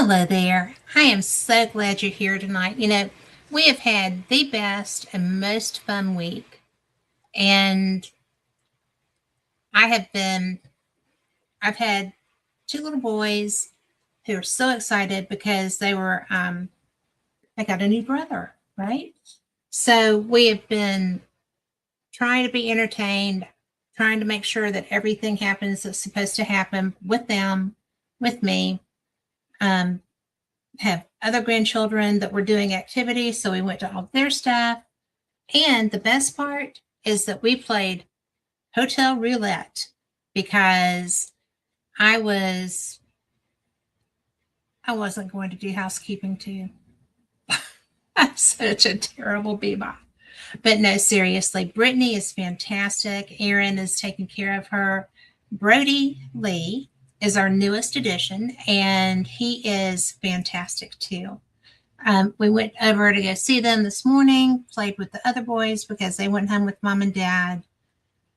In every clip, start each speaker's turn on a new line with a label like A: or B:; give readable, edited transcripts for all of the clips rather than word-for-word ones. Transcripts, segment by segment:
A: Hello there. I am so glad you're here tonight. We have had the best and most fun week. And I have been, I've had two little boys who are so excited because they got a new brother, right? So we have been trying to be entertained, trying to make sure that everything happens that's supposed to happen with them, with me. Um, have other grandchildren that were doing activities, so we went to all their stuff. And the best part is that we played hotel roulette because I was I wasn't going to do housekeeping too. I'm such a terrible bebop. But no, seriously, Brittany is fantastic. Erin is taking care of her. Brodie Lee is our newest addition, and he is fantastic too. We went over to go see them this morning, played with the other boys because they went home with mom and dad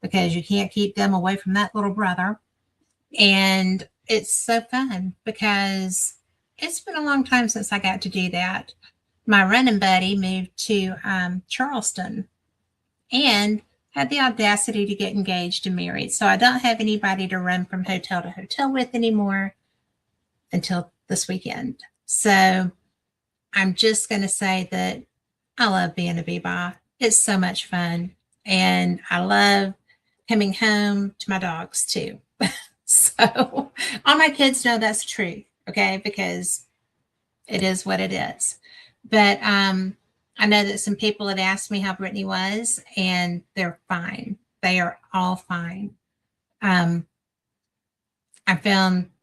A: because you can't keep them away from that little brother. And it's so fun because it's been a long time since I got to do that. My running buddy moved to Charleston and had the audacity to get engaged and married. So I don't have anybody to run from hotel to hotel with anymore until this weekend. So I'm just going to say that I love being a bebop. It's so much fun. And I love coming home to my dogs too. So all my kids know that's true, okay? Because it is what it is. But I know that some people had asked me how Brittany was, and they're fine. They are all fine. We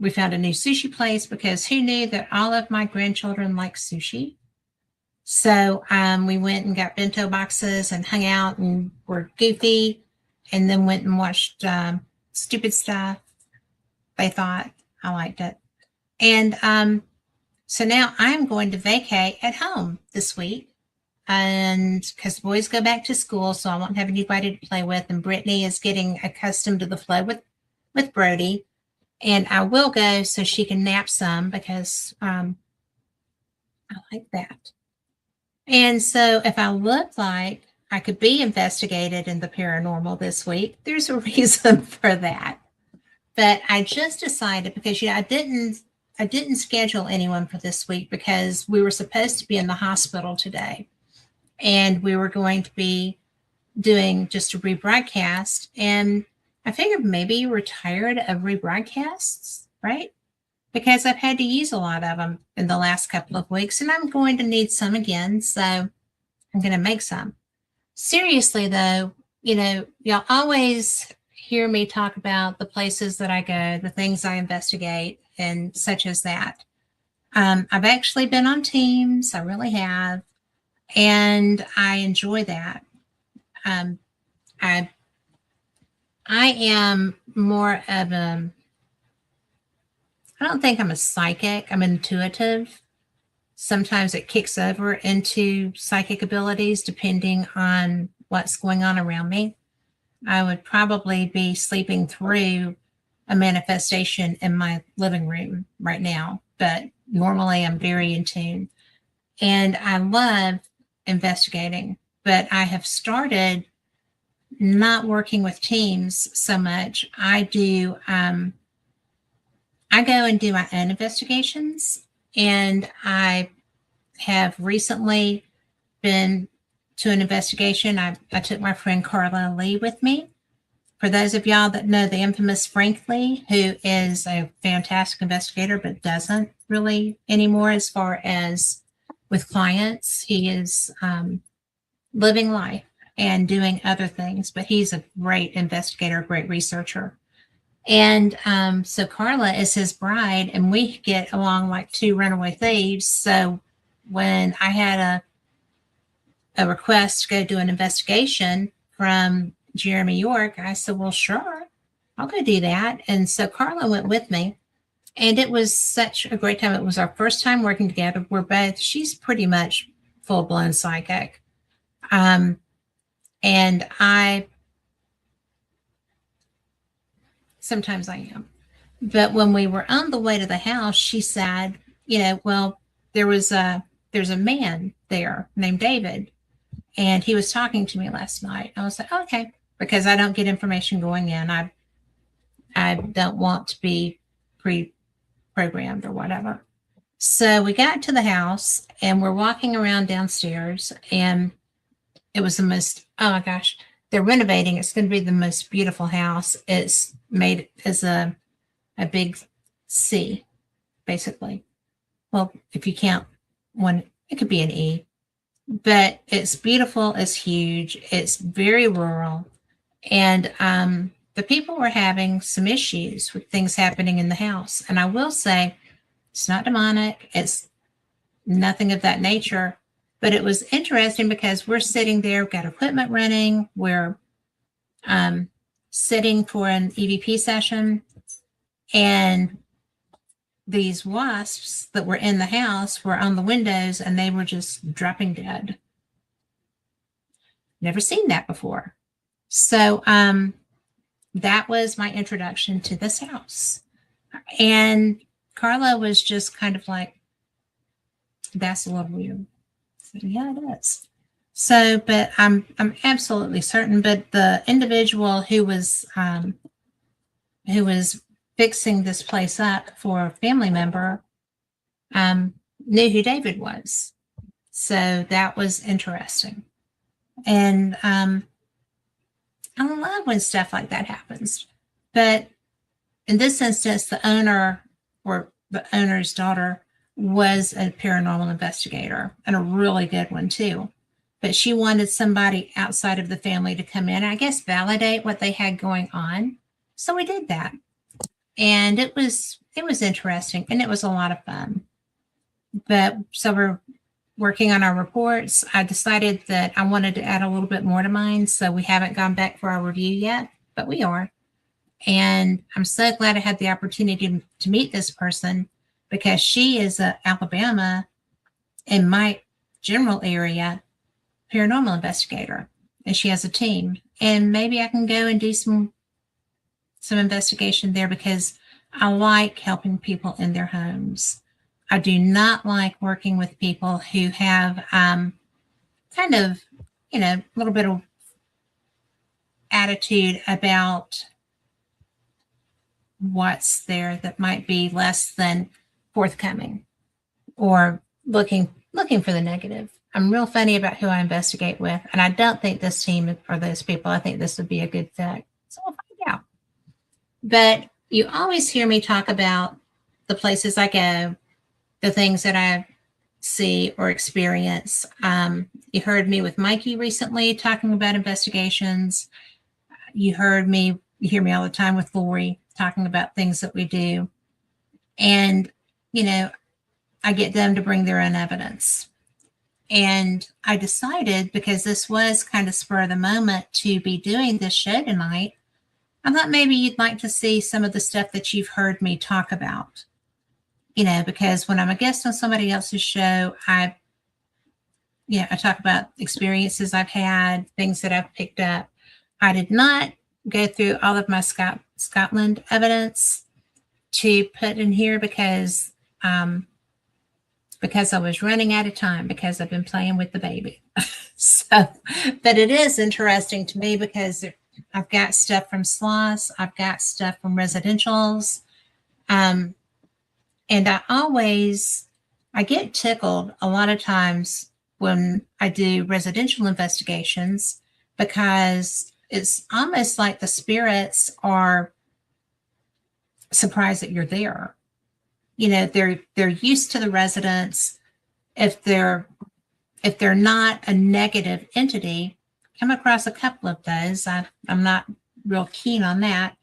A: found a new sushi place because who knew that all of my grandchildren like sushi? So we went and got bento boxes and hung out and were goofy, and then went and watched stupid stuff. They thought I liked it. And so now I'm going to vacay at home this week. And because the boys go back to school, so I won't have anybody to play with. And Brittany is getting accustomed to the flow with Brodie. And I will go so she can nap some because I like that. And so if I look like I could be investigated in the paranormal this week, there's a reason for that. But I just decided because I didn't schedule anyone for this week because we were supposed to be in the hospital today. And we were going to be doing just a rebroadcast. And I figured maybe you were tired of rebroadcasts, right? Because I've had to use a lot of them in the last couple of weeks, and I'm going to need some again. So I'm going to make some. Seriously, though, y'all always hear me talk about the places that I go, the things I investigate, and such as that. I've actually been on teams. I really have. And I enjoy that. I am more of I don't think I'm a psychic. I'm intuitive. Sometimes it kicks over into psychic abilities depending on what's going on around me. I would probably be sleeping through a manifestation in my living room right now, but normally I'm very in tune. And I love investigating, but I have started not working with teams so much. I go and do my own investigations, and I have recently been to an investigation. I took my friend Carla Lee with me. For those of y'all that know the infamous Frank Lee, who is a fantastic investigator, but doesn't really anymore as far as with clients. He is living life and doing other things, but he's a great investigator, great researcher. And so Carla is his bride, and we get along like two runaway thieves. So when I had a request to go do an investigation from Jeremy York, I said, well, sure, I'll go do that. And so Carla went with me, and it was such a great time. It was our first time working together. She's pretty much full blown psychic. And sometimes I am. But when we were on the way to the house, she said, well, there's a man there named David, and he was talking to me last night. I was like, okay, because I don't get information going in. I don't want to be pre-programmed or whatever. So we got to the house and we're walking around downstairs, and it was the most, oh my gosh, they're renovating. It's going to be the most beautiful house. It's made as a big C, basically. Well, if you count one, it could be an E, but it's beautiful. It's huge. It's very rural. And the people were having some issues with things happening in the house. And I will say, it's not demonic. It's nothing of that nature. But it was interesting because we're sitting there, we've got equipment running. We're sitting for an EVP session. And these wasps that were in the house were on the windows, and they were just dropping dead. Never seen that before. So that was my introduction to this house. And Carla was just kind of like, that's a little weird. So, yeah, it is. So, but I'm absolutely certain. But the individual who was fixing this place up for a family member knew who David was. So that was interesting. And I love when stuff like that happens. But in this instance, the owner or the owner's daughter was a paranormal investigator, and a really good one too. But she wanted somebody outside of the family to come in, I guess, validate what they had going on. So we did that. And it was interesting, and it was a lot of fun. But so we're working on our reports. I decided that I wanted to add a little bit more to mine. So we haven't gone back for our review yet, but we are. And I'm so glad I had the opportunity to meet this person, because she is a Alabama, in my general area, paranormal investigator, and she has a team. And maybe I can go and do some investigation there, because I like helping people in their homes. I do not like working with people who have kind of, a little bit of attitude about what's there that might be less than forthcoming, or looking for the negative. I'm real funny about who I investigate with, and I don't think this team or those people, I think this would be a good fit. So we'll find out. But you always hear me talk about the places I go, the things that I see or experience. You heard me with Mikey recently talking about investigations. You hear me all the time with Lori talking about things that we do. And, I get them to bring their own evidence. And I decided, because this was kind of spur of the moment to be doing this show tonight, I thought maybe you'd like to see some of the stuff that you've heard me talk about. Because when I'm a guest on somebody else's show, I talk about experiences I've had, things that I've picked up. I did not go through all of my Scotland evidence to put in here, because I was running out of time, because I've been playing with the baby. But it is interesting to me, because I've got stuff from Sloss, I've got stuff from residentials, and I get tickled a lot of times when I do residential investigations, because it's almost like the spirits are surprised that you're there. They're used to the residents. If they're not a negative entity, come across a couple of those. I'm not real keen on that.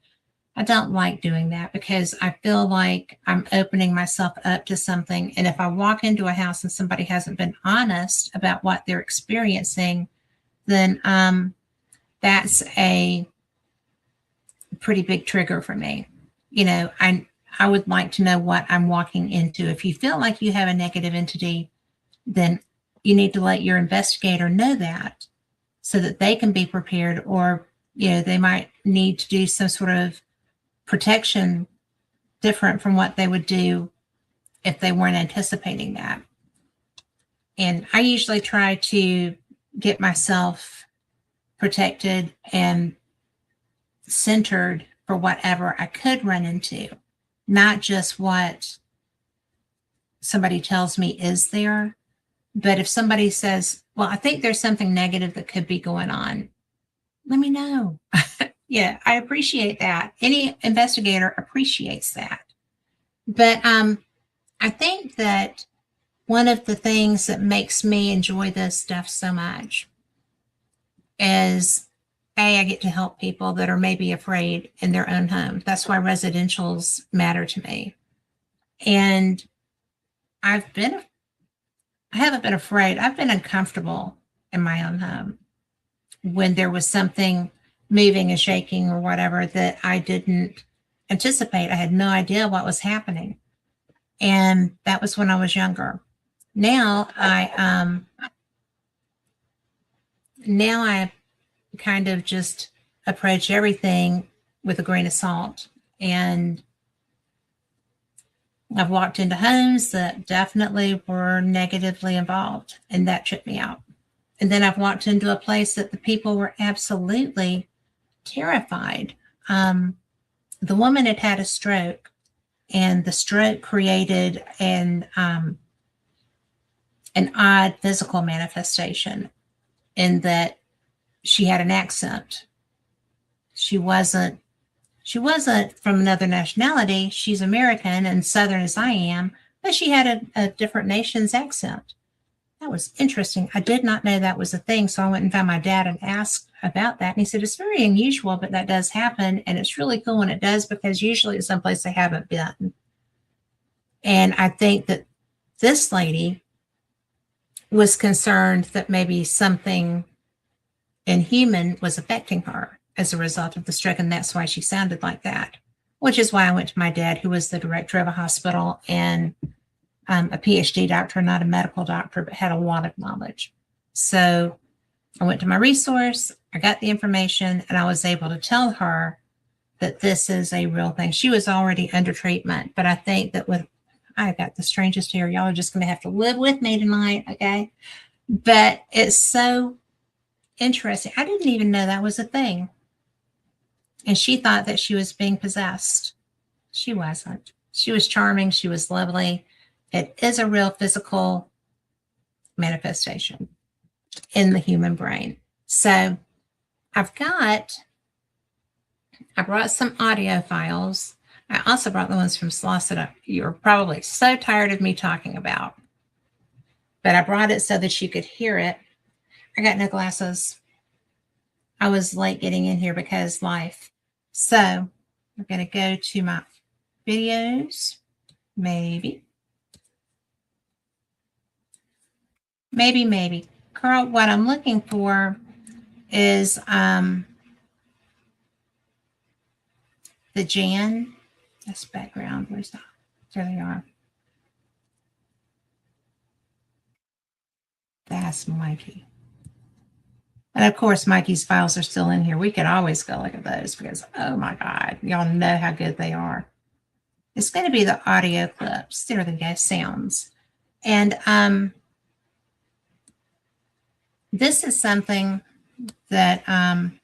A: I don't like doing that, because I feel like I'm opening myself up to something. And if I walk into a house and somebody hasn't been honest about what they're experiencing, then that's a pretty big trigger for me. I would like to know what I'm walking into. If you feel like you have a negative entity, then you need to let your investigator know that, so that they can be prepared, or, they might need to do some sort of protection different from what they would do if they weren't anticipating that. And I usually try to get myself protected and centered for whatever I could run into, not just what somebody tells me is there. But if somebody says, well, I think there's something negative that could be going on, let me know. Yeah, I appreciate that. Any investigator appreciates that. But I think that one of the things that makes me enjoy this stuff so much is I get to help people that are maybe afraid in their own home. That's why residentials matter to me. And I haven't been afraid. I've been uncomfortable in my own home when there was something moving and shaking or whatever that I didn't anticipate. I had no idea what was happening. And that was when I was younger. Now I kind of just approach everything with a grain of salt. And I've walked into homes that definitely were negatively involved, and that tripped me out. And then I've walked into a place that the people were absolutely terrified. The woman had had a stroke, and the stroke created an odd physical manifestation in that she had an accent. She wasn't from another nationality. She's American and Southern as I am, but she had a different nation's accent. That was interesting. I did not know that was a thing. So I went and found my dad and asked about that. And he said, it's very unusual, but that does happen. And it's really cool when it does, because usually it's someplace they haven't been. And I think that this lady was concerned that maybe something inhuman was affecting her as a result of the stroke. And that's why she sounded like that, which is why I went to my dad, who was the director of a hospital and a PhD doctor, not a medical doctor, but had a lot of knowledge. So I went to my resource, I got the information, and I was able to tell her that this is a real thing. She was already under treatment, but I think that I got the strangest hair. Y'all are just going to have to live with me tonight, okay? But it's so interesting. I didn't even know that was a thing. And she thought that she was being possessed. She wasn't. She was charming. She was lovely. It is a real physical manifestation in the human brain. So I brought some audio files. I also brought the ones from Sloss that you're probably so tired of me talking about. But I brought it so that you could hear it. I got no glasses. I was late getting in here because life. So we're going to go to my videos. Maybe. Carl, what I'm looking for is the Jan. That's background. Where's that? There they are. That's Mikey. And of course, Mikey's files are still in here. We could always go look at those because, oh my God, y'all know how good they are. It's going to be the audio clips. There they go, sounds. And this is something that don't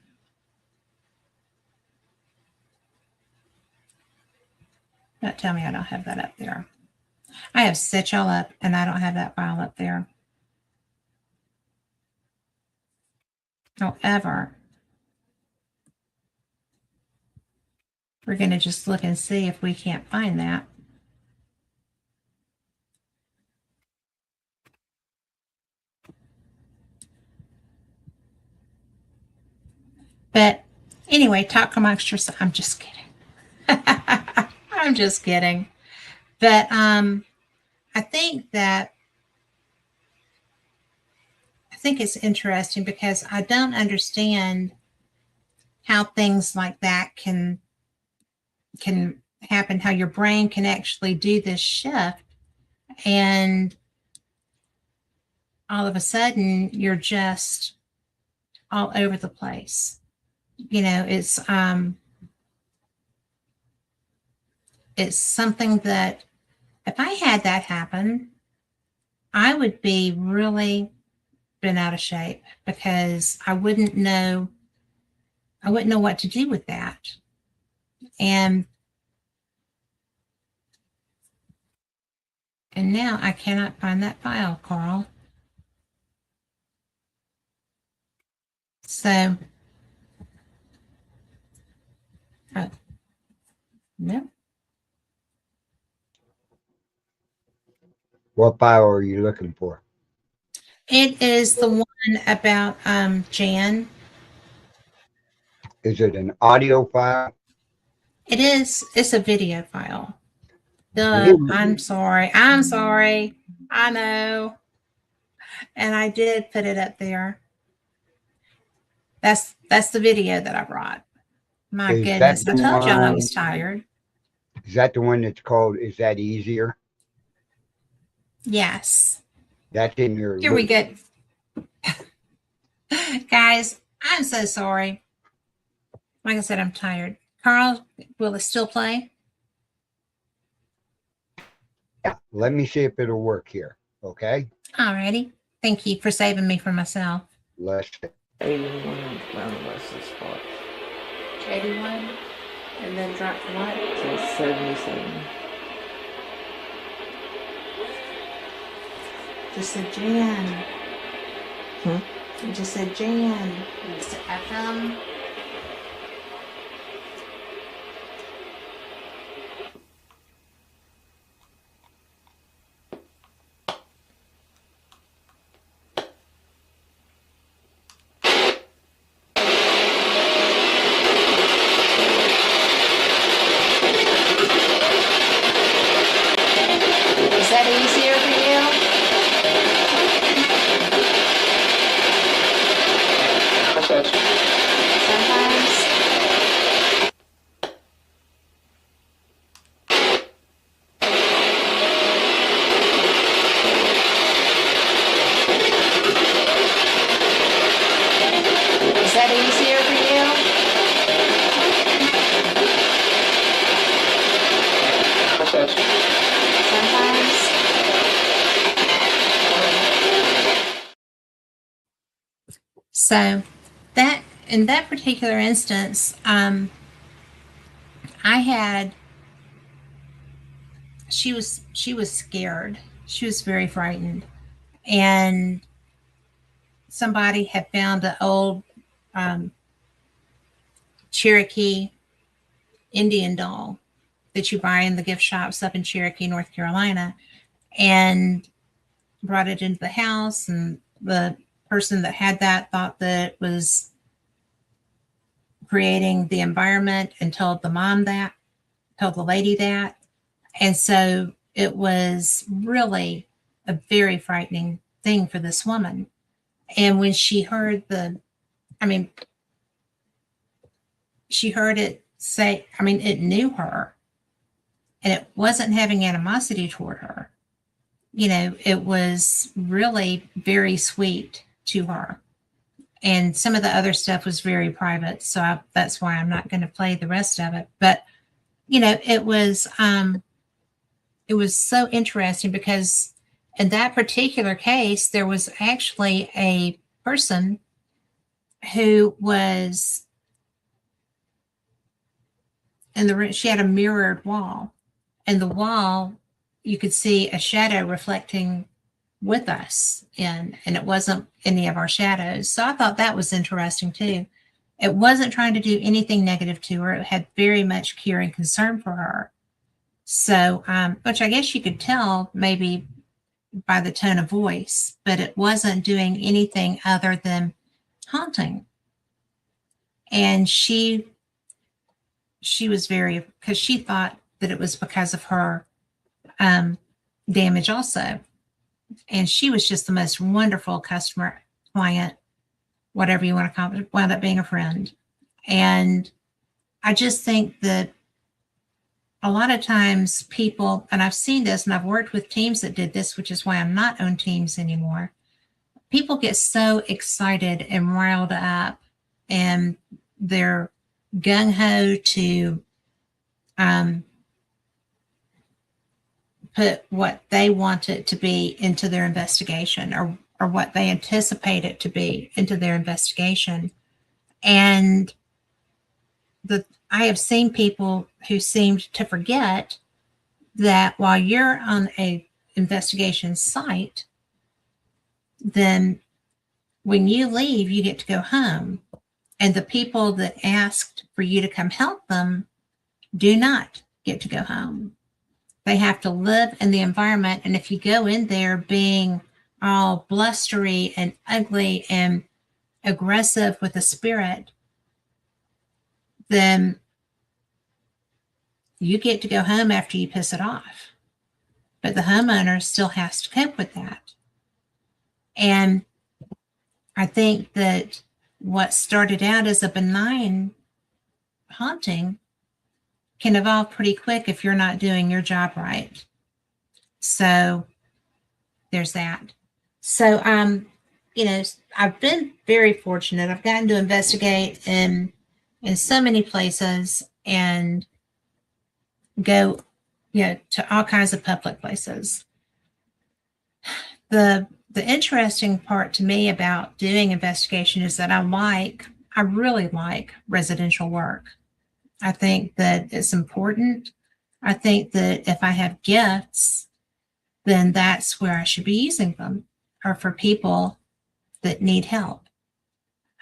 A: tell me I don't have that up there. I have set y'all up and I don't have that file up there. However, we're going to just look and see if we can't find that. But anyway, talk amongst yourselves. I'm just kidding. I'm just kidding. But I think it's interesting because I don't understand how things like that can happen, how your brain can actually do this shift, and all of a sudden you're just all over the place. You know, it's something that If I had that happen, I would be really been out of shape because I wouldn't know what to do with that. And now I cannot find that file, Carl. So, oh, no.
B: What file are you looking for?
A: It is the one about Jan.
B: Is it an audio file?
A: It is. It's a video file. Duh.
B: Video.
A: I'm sorry. I'm sorry. I know. And I did put it up there. That's the video that I brought. My
B: Is that
A: goodness.
B: the
A: I told y'all I
B: one?
A: was tired.
B: Is that the one that's called Is That Easier?
A: Yes.
B: That's in your
A: Here we go. Guys, I'm so sorry. Like I said, I'm tired. Carl, will it still play?
B: Yeah, let me see if it'll work here. Okay.
A: Alrighty. Thank you for saving me from myself.
B: Let's see.
C: 81 roundless spot
A: 81. And then drop to what?
C: to 77.
A: Just said Jan.
C: Hmm?
A: It just said Jan. It's FM. Is that easier for you? Sometimes. Is that easier for you? Sometimes. So that in that particular instance, I had she was scared. She was very frightened, and somebody had found an old Cherokee Indian doll that you buy in the gift shops up in Cherokee, North Carolina, and brought it into the house. And the person that had that thought that it was creating the environment and told the lady that. And so it was really a very frightening thing for this woman. And when she heard she heard it say, it knew her and it wasn't having animosity toward her. It was really very sweet to her. And some of the other stuff was very private. So that's why I'm not going to play the rest of it. But, it was so interesting because in that particular case, there was actually a person who was in the room. She had a mirrored wall, and the wall, you could see a shadow reflecting with us in, and it wasn't any of our shadows. So I thought that was interesting too. It wasn't trying to do anything negative to her. It had very much care and concern for her. So, which I guess you could tell maybe by the tone of voice, but it wasn't doing anything other than haunting. And she was because she thought that it was because of her damage also. And she was just the most wonderful customer, client, whatever you want to call it, wound up being a friend. And I just think that a lot of times people, and I've seen this and I've worked with teams that did this, which is why I'm not on teams anymore. People get so excited and riled up and they're gung ho to put what they want it to be into their investigation, or what they anticipate it to be into their investigation. And I have seen people who seemed to forget that while you're on a investigation site, then when you leave, you get to go home. And the people that asked for you to come help them do not get to go home. They have to live in the environment. And if you go in there being all blustery and ugly and aggressive with a spirit, then you get to go home after you piss it off. But the homeowner still has to cope with that. And I think that what started out as a benign haunting can evolve pretty quick if you're not doing your job right. So there's that. So, I've been very fortunate. I've gotten to investigate in so many places and go, to all kinds of public places. The interesting part to me about doing investigation is that I really like residential work. I think that it's important. I think that if I have gifts, then that's where I should be using them, or for people that need help.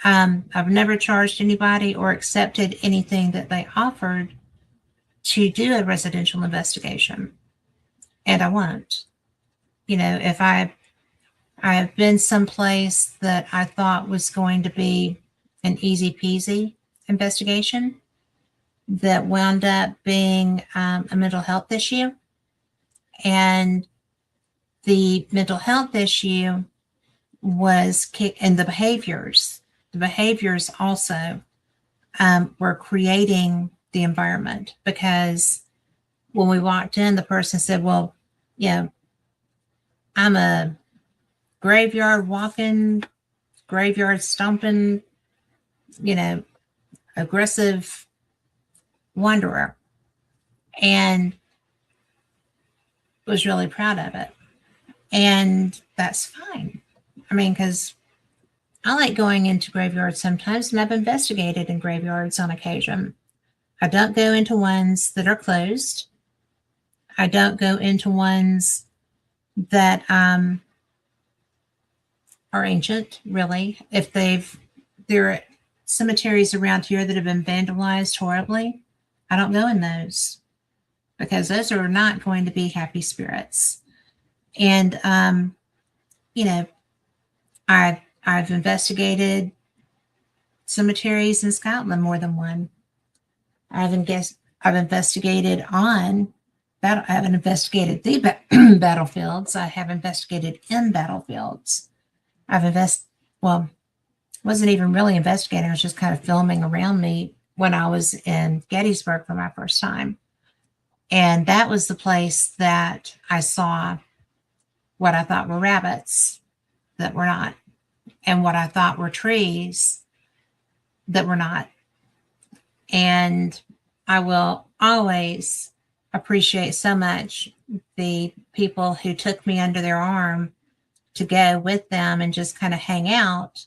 A: I've never charged anybody or accepted anything that they offered to do a residential investigation, and I won't. If I've been someplace that I thought was going to be an easy peasy investigation that wound up being a mental health issue, and the mental health issue was and the behaviors also were creating the environment, because when we walked in, the person said, well, I'm a graveyard walking, graveyard stomping, aggressive wanderer, and was really proud of it. And that's fine. I mean, because I like going into graveyards sometimes, and I've investigated in graveyards on occasion. I don't go into ones that are closed. I don't go into ones that are ancient, really. If there are cemeteries around here that have been vandalized horribly, I don't go in those, because those are not going to be happy spirits. And I've investigated cemeteries in Scotland, more than one. I've investigated I haven't investigated the battlefields. I have investigated in battlefields. Wasn't even really investigating. I was just kind of filming around me when I was in Gettysburg for my first time. And that was the place that I saw what I thought were rabbits that were not, and what I thought were trees that were not. And I will always appreciate so much the people who took me under their arm to go with them and just kind of hang out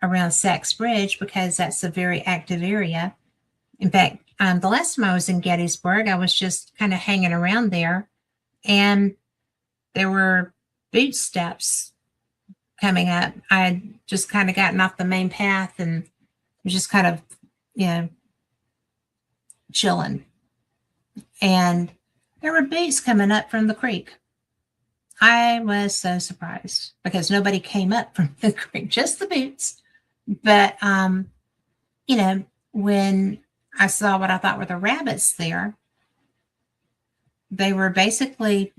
A: around Sachs Bridge, because that's a very active area. In fact, the last time I was in Gettysburg, I was just kind of hanging around there, and there were boot steps coming up. I had just kind of gotten off the main path and was just kind of, chilling. And there were boots coming up from the creek. I was so surprised, because nobody came up from the creek, just the boots. But, when I saw what I thought were the rabbits there, they were basically,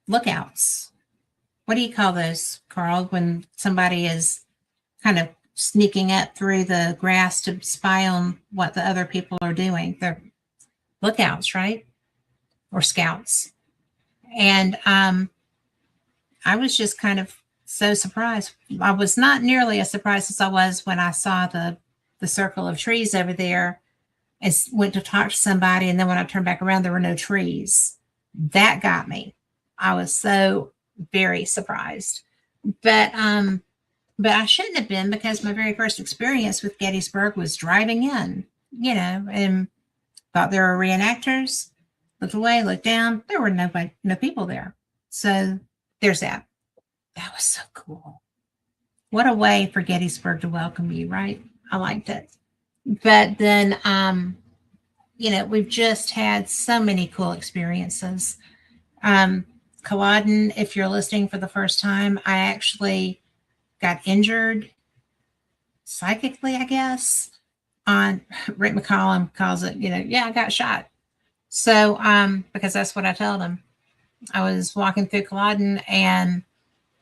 A: lookouts. What do you call those, Carl, when somebody is kind of sneaking up through the grass to spy on what the other people are doing? They're lookouts, right? Or scouts. And I was just kind of so surprised. I was not nearly as surprised as I was when I saw the circle of trees over there and went to talk to somebody. And then when I turned back around, there were no trees. That got me. I was so very surprised. But I shouldn't have been, because my very first experience with Gettysburg was driving in, and thought there were reenactors. Looked away, looked down. There were no people there. So there's that. That was so cool. What a way for Gettysburg to welcome you, right? I liked it. But then, we've just had so many cool experiences. Culloden, if you're listening for the first time, I actually got injured psychically, I guess. On Rick McCollum calls it, I got shot. So, because that's what I told him. I was walking through Culloden and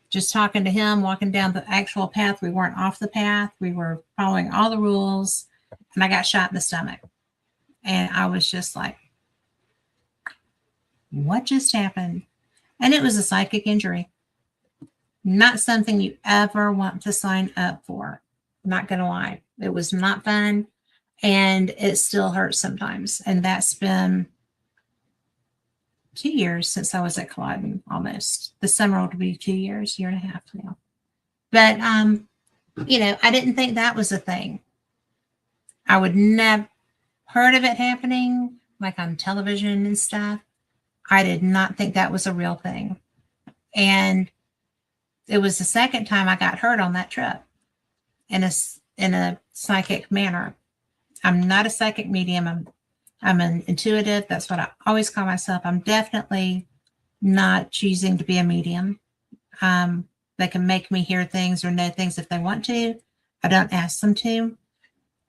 A: just talking to him, walking down the actual path. We weren't off the path. We were following all the rules, and I got shot in the stomach. And I was just like, what just happened? And it was a psychic injury. Not something you ever want to sign up for. Not going to lie. It was not fun, and it still hurts sometimes. And that's been 2 years since I was at Culloden, almost. The summer will be 2 years, year and a half now. But, I didn't think that was a thing. I would never heard of it happening, like on television and stuff. I did not think that was a real thing. And it was the second time I got hurt on that trip in a psychic manner. I'm not a psychic medium. I'm an intuitive. That's what I always call myself. I'm definitely not choosing to be a medium. They can make me hear things or know things if they want to. I don't ask them to.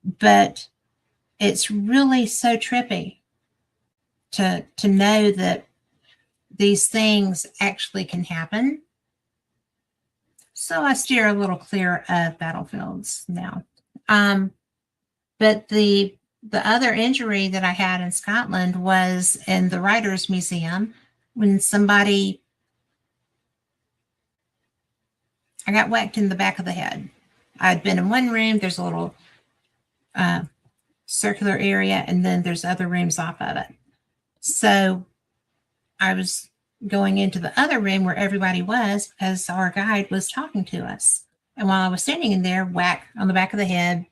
A: But it's really so trippy to know that these things actually can happen. So I steer a little clear of battlefields now. But the other injury that I had in Scotland was in the Writers' Museum when I got whacked in the back of the head. I'd been in one room. There's a little circular area, and then there's other rooms off of it. So I was going into the other room where everybody was because our guide was talking to us. And while I was standing in there, whack on the back of the head,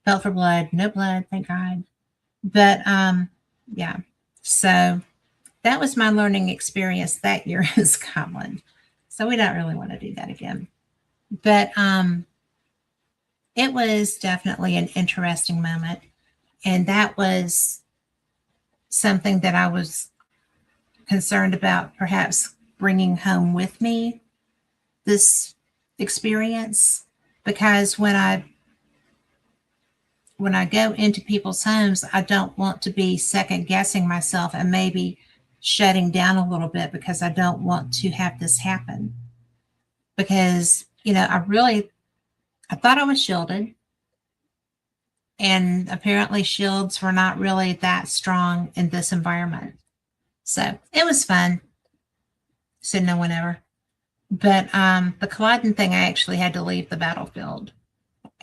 A: felt for blood. No blood, thank God. But yeah. So that was my learning experience that year in Scotland. So we don't really want to do that again. But it was definitely an interesting moment. And that was something that I was concerned about perhaps bringing home with me, this experience, because when I go into people's homes, I don't want to be second guessing myself and maybe shutting down a little bit because I don't want to have this happen. Because, I thought I was shielded, and apparently shields were not really that strong in this environment. So it was fun. Said no one ever. But the Culloden thing, I actually had to leave the battlefield.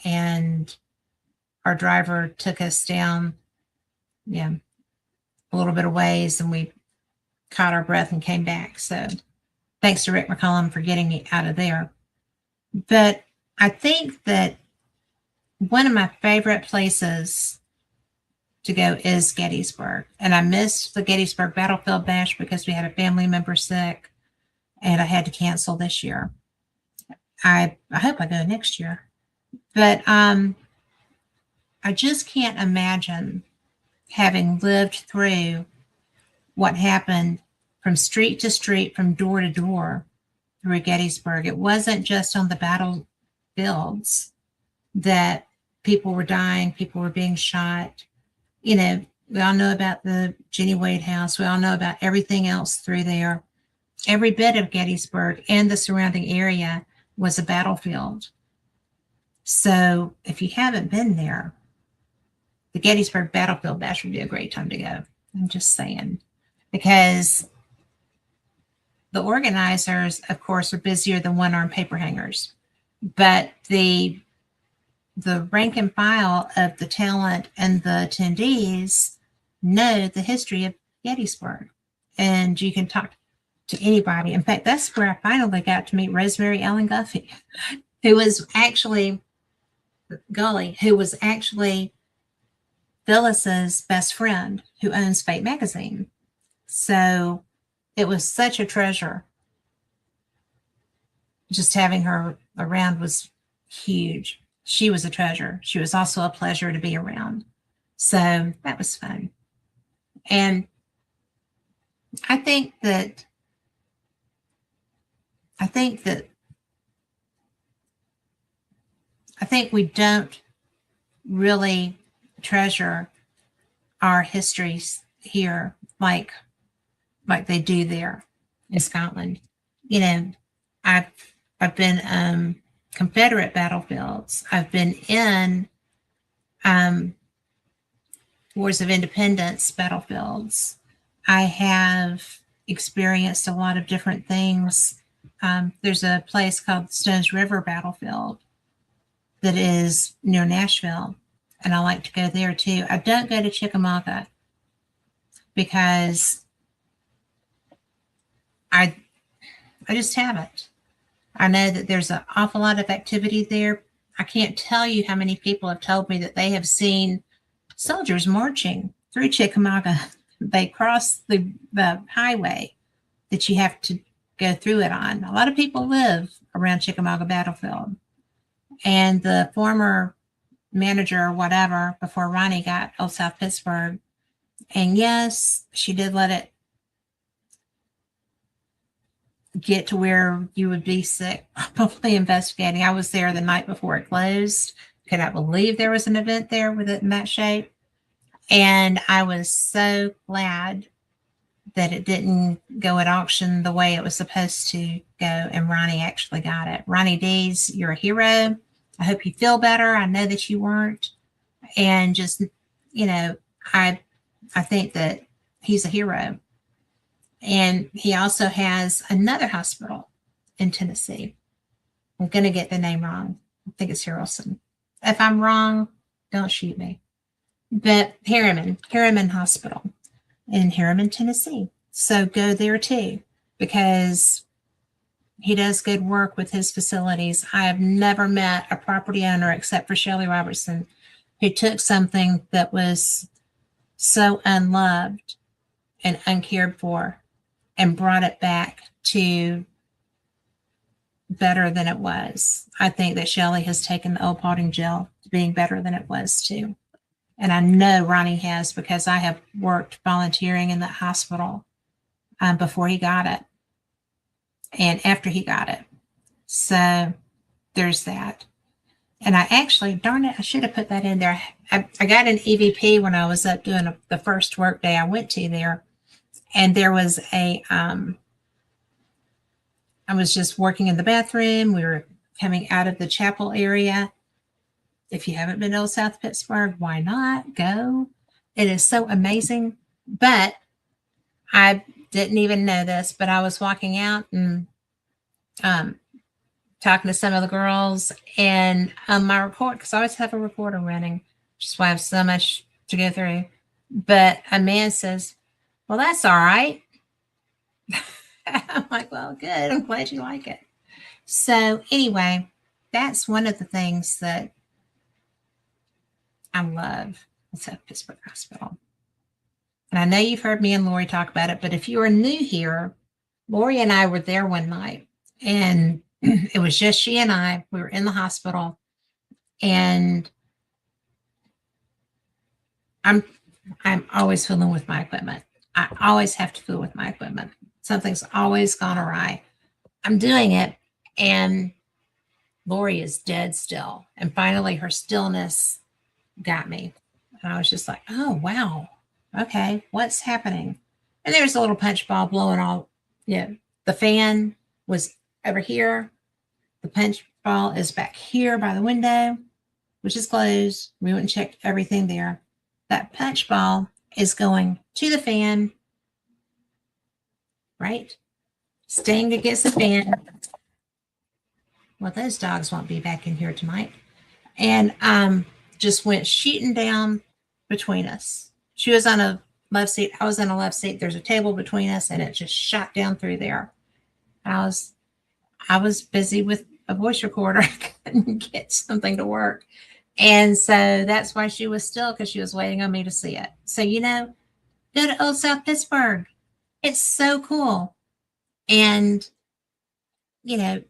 A: And our driver took us down, a little bit of ways, and we caught our breath and came back. So thanks to Rick McCollum for getting me out of there. But I think that one of my favorite places to go is Gettysburg. And I missed the Gettysburg Battlefield Bash because we had a family member sick, and I had to cancel this year. I hope I go next year. But I just can't imagine, having lived through what happened from street to street, from door to door through Gettysburg. It wasn't just on the battlefields that people were dying, people were being shot. We all know about the Jenny Wade house. We all know about everything else through there. Every bit of Gettysburg and the surrounding area was a battlefield. So if you haven't been there, the Gettysburg Battlefield Bash would be a great time to go. I'm just saying. Because the organizers, of course, are busier than one-armed paper hangers. But the rank and file of the talent and the attendees know the history of Gettysburg. and you can talk to anybody. In fact, that's where I finally got to meet Rosemary Ellen Guffey, who was actually Phyllis's best friend who owns Fate magazine. So it was such a treasure. Just having her around was huge. She was a treasure. She was also a pleasure to be around. So that was fun. And I think that we don't really treasure our histories here like they do there in Scotland. You know, I've been Confederate battlefields. I've been in Wars of Independence battlefields. I have experienced a lot of different things. There's a place called Stones River Battlefield that is near Nashville, and I like to go there too. I don't go to Chickamauga because I just haven't. I know that there's an awful lot of activity there. I can't tell you how many people have told me that they have seen soldiers marching through Chickamauga. They cross the highway that you have to go through it on. A lot of people live around Chickamauga Battlefield. And the former manager or whatever before Ronnie got Old South Pittsburgh, and yes, she did let it get to where you would be sick, probably investigating. I was there the night before it closed. Could not believe there was an event there with it in that shape. And I was so glad that it didn't go at auction the way it was supposed to go. And Ronnie actually got it. Ronnie Dees, you're a hero. I hope you feel better. I know that you weren't. And just, you know, I think that he's a hero. And he also has another hospital in Tennessee. I'm going to get the name wrong. I think it's Harrelson. If I'm wrong, don't shoot me. But Harriman Hospital in Harriman, Tennessee. So go there too, because he does good work with his facilities. I have never met a property owner except for Shelley Robertson who took something that was so unloved and uncared for and brought it back to better than it was. I think that Shelley has taken the old Paulding jail to being better than it was too. And I know Ronnie has, because I have worked volunteering in that hospital before he got it and after he got it. So there's that. And I actually, darn it, I should have put that in there. I got an EVP when I was up doing the first work day I went to there. And there was I was just working in the bathroom. We were coming out of the chapel area. If you haven't been to Old South Pittsburgh, why not go? It is so amazing. But I didn't even know this, but I was walking out and talking to some of the girls, and my report, because I always have a recorder running, which is why I have so much to go through. But a man says, "Well, that's all right." I'm like, well, good. I'm glad you like it. So anyway, that's one of the things that I love at Pittsburgh Hospital. And I know you've heard me and Lori talk about it, but if you are new here, Lori and I were there one night, and it was just she and I. We were in the hospital, and I'm always fooling with my equipment. I always have to fool with my equipment. Something's always gone awry. I'm doing it, and Lori is dead still. And finally, her stillness got me. And I was just like, oh, wow. Okay, what's happening? And there's a little punch ball blowing all, the fan was over here. The punch ball is back here by the window, which is closed. We went and checked everything there. That punch ball is going to the fan, right? Staying against the fan. Well, those dogs won't be back in here tonight. And just went shooting down between us. She was on a love seat. I was in a love seat. There's a table between us, and it just shot down through there. I was busy with a voice recorder. I couldn't get something to work. And so that's why she was still, because she was waiting on me to see it. So, go to Old South Pittsburgh. It's so cool. And, you know,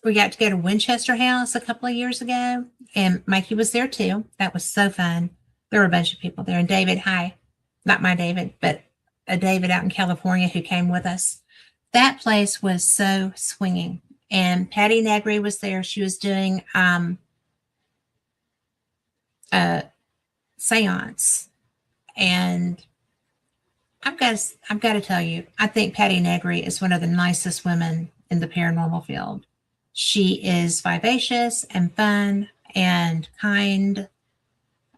A: we got to go to Winchester House a couple of years ago, and Mikey was there too. That was so fun. There were a bunch of people there. And David, hi, not my David, but a David out in California who came with us. That place was so swinging. And Patty Negri was there. She was doing a seance. And I've got to tell you, I think Patty Negri is one of the nicest women in the paranormal field. She is vivacious and fun and kind,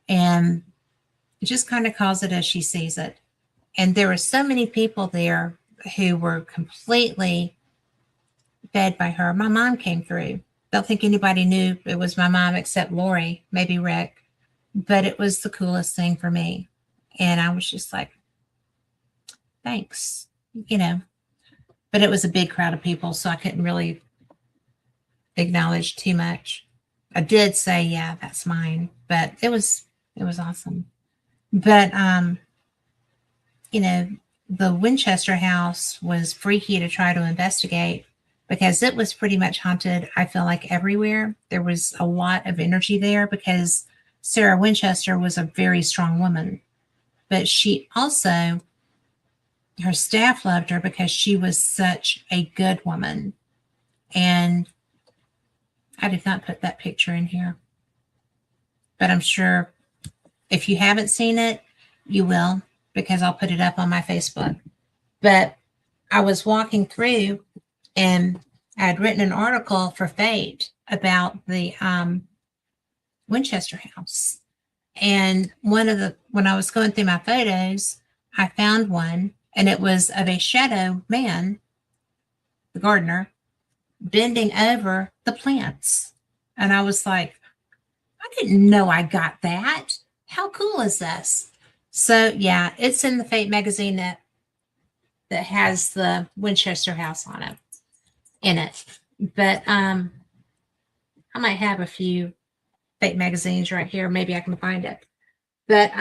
A: and just kind of calls it as she sees it. And there were so many people there who were completely fed by her. My mom came through. Don't think anybody knew it was my mom except Lori, maybe Rick, but it was the coolest thing for me. And I was just like, thanks, but it was a big crowd of people, so I couldn't really acknowledge too much. I did say, yeah, that's mine, but it was awesome. But the Winchester House was freaky to try to investigate because it was pretty much haunted. I feel like everywhere there was a lot of energy there because Sarah Winchester was a very strong woman, but she also, her staff loved her because she was such a good woman. And I did not put that picture in here, but I'm sure if you haven't seen it, you will, because I'll put it up on my Facebook. But I was walking through and I had written an article for Fate about the Winchester House. And when I was going through my photos, I found one, and it was of a shadow man, the gardener, bending over the plants. And I was like, I didn't know I got that. How cool is this? So yeah, it's in the Fate magazine that has the Winchester House on it, in it. But I might have a few Fate magazines right here. Maybe I can find it. But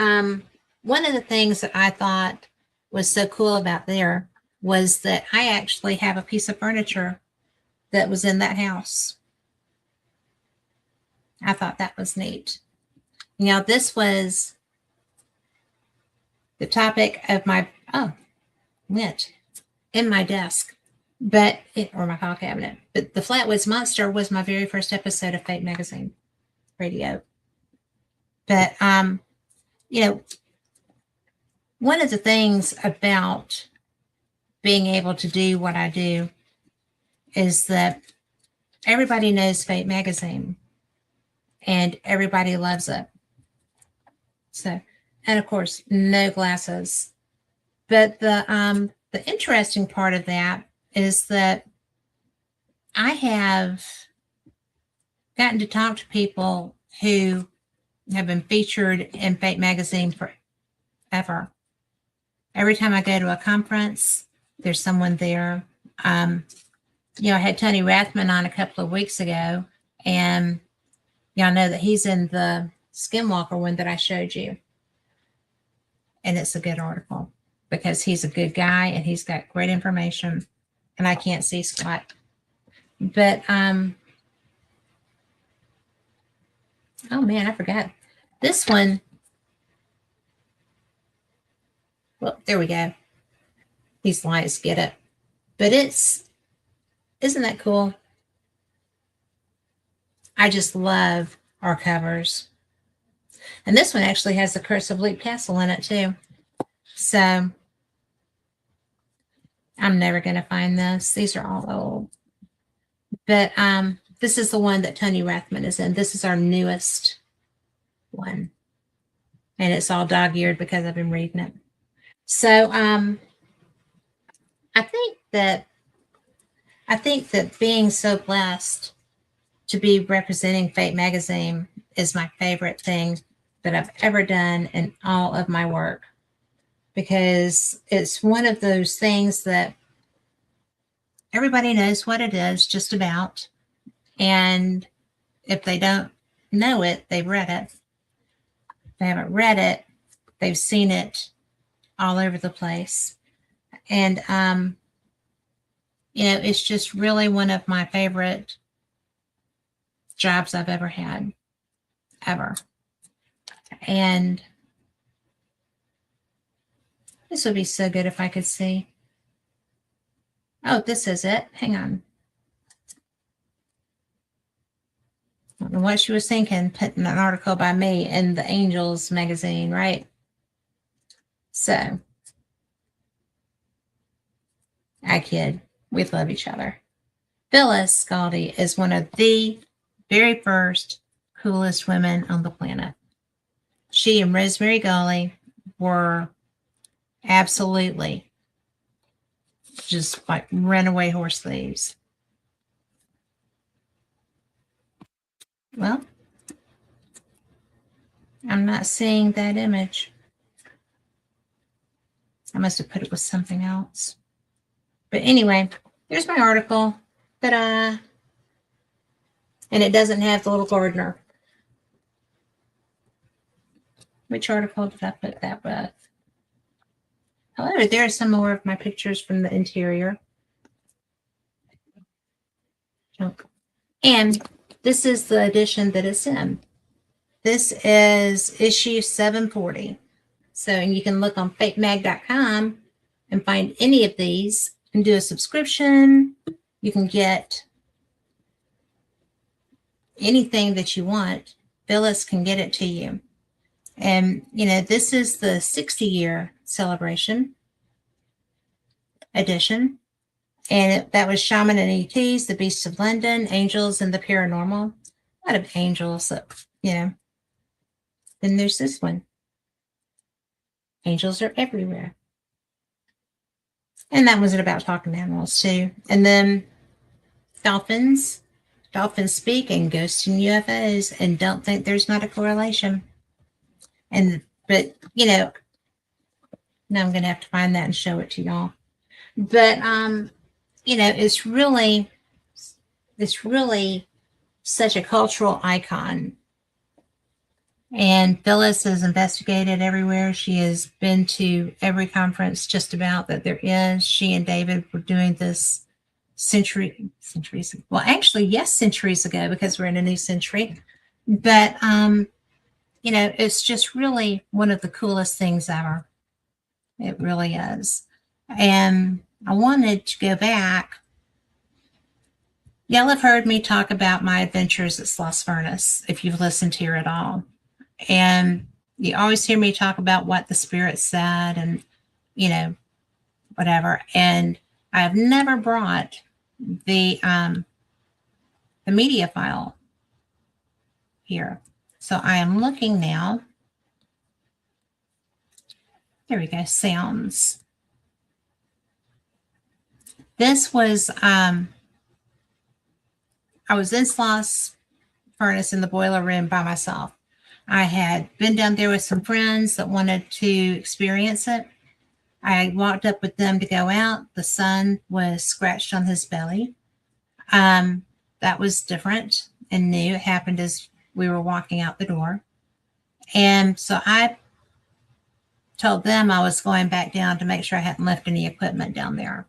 A: one of the things that I thought was so cool about there was that I actually have a piece of furniture that was in that house. I thought that was neat. This was the topic of my, went in my desk, or my file cabinet. But the Flatwoods Monster was my very first episode of Fate Magazine radio. But, one of the things about being able to do what I do is that everybody knows Fate Magazine and everybody loves it. So, and of course, no glasses. But the interesting part of that is that I have gotten to talk to people who have been featured in Fate Magazine forever. Every time I go to a conference, there's someone there. I had Tony Rathman on a couple of weeks ago, and y'all know that he's in the Skinwalker one that I showed you. And it's a good article because he's a good guy and he's got great information, and I can't see Scott. But, oh man, I forgot. This one, well, there we go. These lights get it. But isn't that cool? I just love our covers. And this one actually has the Curse of Luke Castle in it too. So I'm never going to find this. These are all old. But this is the one that Tony Rathman is in. This is our newest one. And it's all dog-eared because I've been reading it. So I think that being so blessed to be representing Fate Magazine is my favorite thing that I've ever done in all of my work. because it's one of those things that everybody knows what it is just about. And if they don't know it, they've read it. If they haven't read it, they've seen it all over the place. And, it's just really one of my favorite jobs I've ever had, ever. And this would be so good if I could see. Oh, this is it. Hang on. I don't know what she was thinking, putting an article by me in the Angels magazine, right? So, I kid. We love each other. Phyllis Scaldi is one of the very first coolest women on the planet. She and Rosemary Gully were absolutely just like runaway horse thieves. Well, I'm not seeing that image. I must have put it with something else. But anyway, there's my article. Ta-da! And it doesn't have the little gardener. Which article did I put that with? However, there are some more of my pictures from the interior. And this is the edition that it's in. This is issue 740. So you can look on fakemag.com and find any of these and do a subscription. You can get anything that you want. Phyllis can get it to you. And, this is the 60-year celebration edition. And that was Shaman and ETs, The Beasts of London, Angels, and the Paranormal. A lot of angels, Then there's this one. Angels are everywhere. And that was about talking animals, too. And then dolphins. Dolphins speak and ghosts and UFOs and don't think there's not a correlation. But now I'm going to have to find that and show it to y'all. But, it's really such a cultural icon. And Phyllis has investigated everywhere. She has been to every conference just about that there is. She and David were doing this centuries ago, because we're in a new century. But, it's just really one of the coolest things ever. It really is. And I wanted to go back. Y'all have heard me talk about my adventures at Sloss Furnace, if you've listened here at all. And you always hear me talk about what the spirit said and, whatever. And I've never brought the media file here. So I am looking now. There we go, sounds. This was, I was in Sloss Furnace in the boiler room by myself. I had been down there with some friends that wanted to experience it. I walked up with them to go out. The sun was scratched on his belly. That was different and new. It happened as we were walking out the door. And so I told them I was going back down to make sure I hadn't left any equipment down there.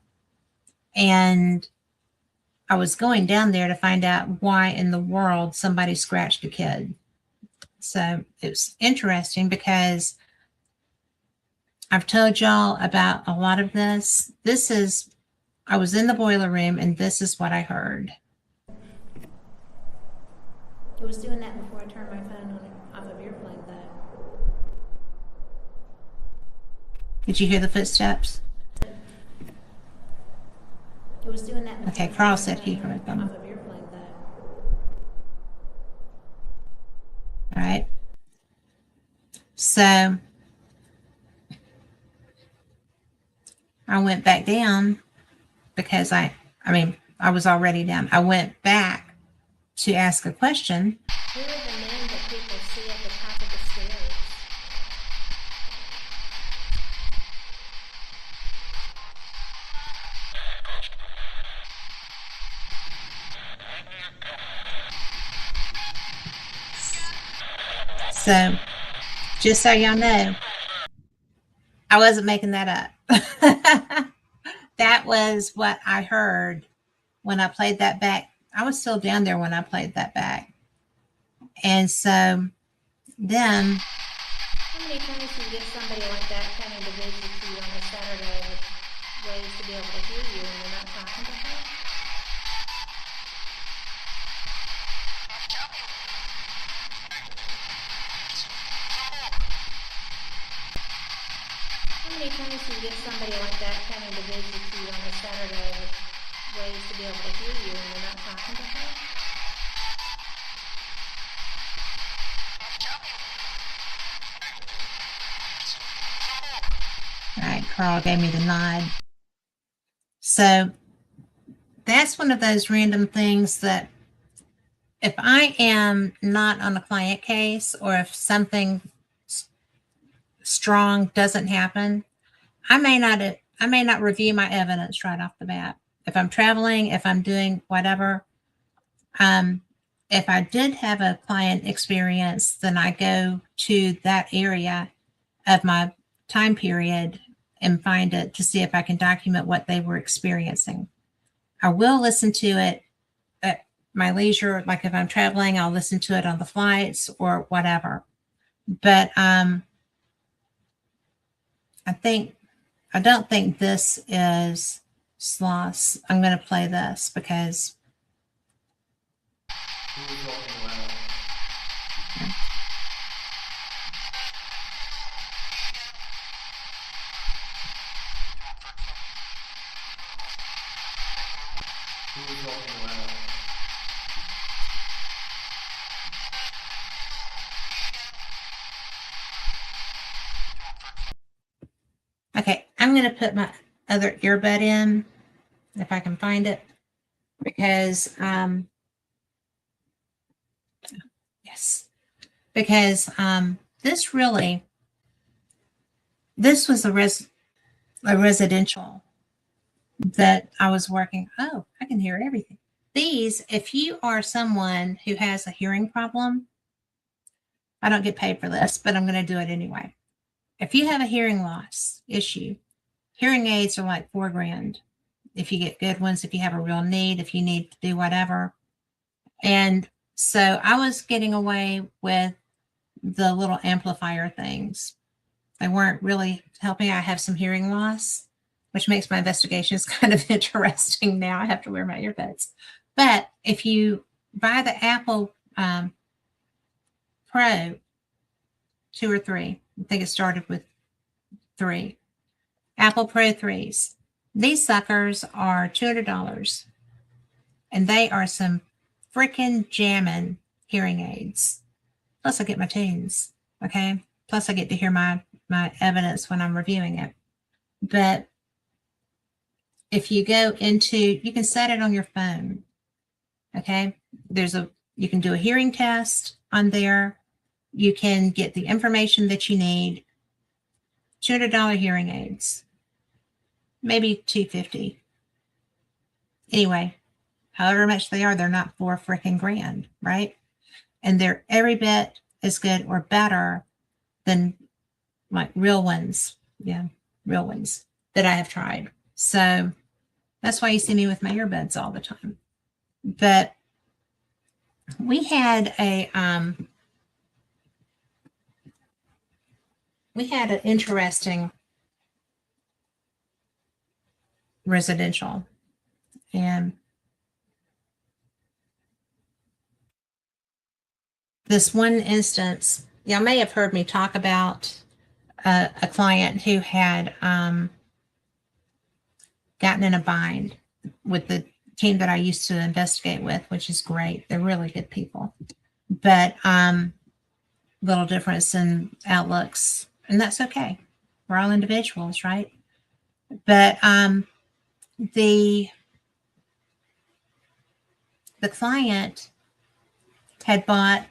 A: And I was going down there to find out why in the world somebody scratched a kid. So it was interesting because I've told y'all about a lot of this. I was in the boiler room and this is what I heard.
D: It was doing that before I turned my phone off of airplane mode.
A: Did you hear the footsteps?
D: It was doing that before
A: Okay, Carl said he heard them.
D: off of airplane mode.
A: All right. So I went back down because I was already down. I went back to ask a question.
D: Who are the men that people see at the top of the stairs?
A: So just so y'all know, I wasn't making that up. That was what I heard when I played that back. I was still down there when I played that back. And so then,
D: How many times do you get somebody like that coming to visit you on a Saturday with ways to be able to hear you and you're not talking to her? How many times do you get somebody like that coming to visit you on a Saturday with ways to be able to hear you and you're not talking to her?
A: all right, Carl gave me the nod. So that's one of those random things that if I am not on a client case or if something strong doesn't happen, I may not review my evidence right off the bat. If I'm traveling, if I'm doing whatever, if I did have a client experience, then I go to that area of my time period and find it to see if I can document what they were experiencing. I will listen to it at my leisure. Like if I'm traveling, I'll listen to it on the flights or whatever. But I don't think this is Sloss. I'm going to play this because okay, I'm going to put my other earbud in if I can find it because yes, because this was a residential that I was working. Oh, I can hear everything. These, if you are someone who has a hearing problem, I don't get paid for this, but I'm going to do it anyway. If you have a hearing loss issue, hearing aids are like $4,000. If you get good ones, if you have a real need, if you need to do whatever. And so I was getting away with the little amplifier things. They weren't really helping. I have some hearing loss, which makes my investigations kind of interesting now. I have to wear my earbuds. But if you buy the Apple Pro 2 or 3, I think it started with 3, Apple Pro 3s. These suckers are $200, and they are some freaking jamming hearing aids. Plus, I get my tunes, okay? Plus, I get to hear my evidence when I'm reviewing it. But if you go into, you can set it on your phone, okay? You can do a hearing test on there. You can get the information that you need. $200 hearing aids, maybe $250. Anyway, however much they are, they're not $4 freaking grand, right? And they're every bit as good or better than like real ones. Yeah, real ones that I have tried. So that's why you see me with my earbuds all the time. But we had an interesting residential, and this one instance, y'all may have heard me talk about a client who had gotten in a bind with the team that I used to investigate with, which is great. They're really good people, but little difference in outlooks, and that's okay. We're all individuals, right? But the client had bought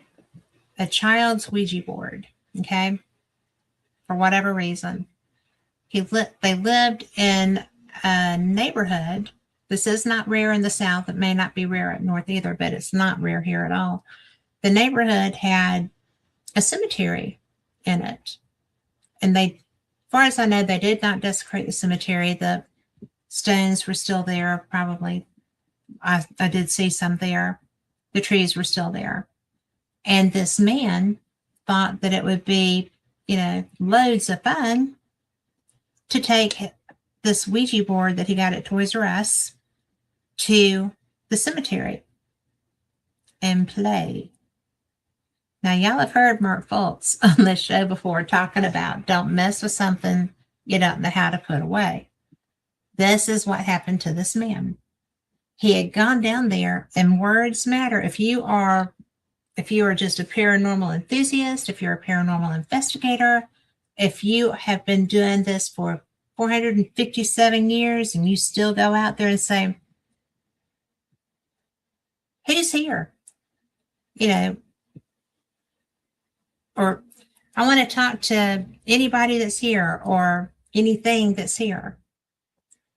A: a child's Ouija board, okay, for whatever reason. They lived in a neighborhood. This is not rare in the South. It may not be rare up north either, but it's not rare here at all. The neighborhood had a cemetery in it. And they, as far as I know, they did not desecrate the cemetery. The stones were still there, probably. I did see some there. The trees were still there. And this man thought that it would be, loads of fun to take this Ouija board that he got at Toys R Us to the cemetery and play. Now, y'all have heard Mark Fultz on this show before talking about don't mess with something you don't know how to put away. This is what happened to this man. He had gone down there, and words matter. If you are just a paranormal enthusiast, if you're a paranormal investigator, if you have been doing this for 457 years and you still go out there and say, who's here? Or I want to talk to anybody that's here or anything that's here.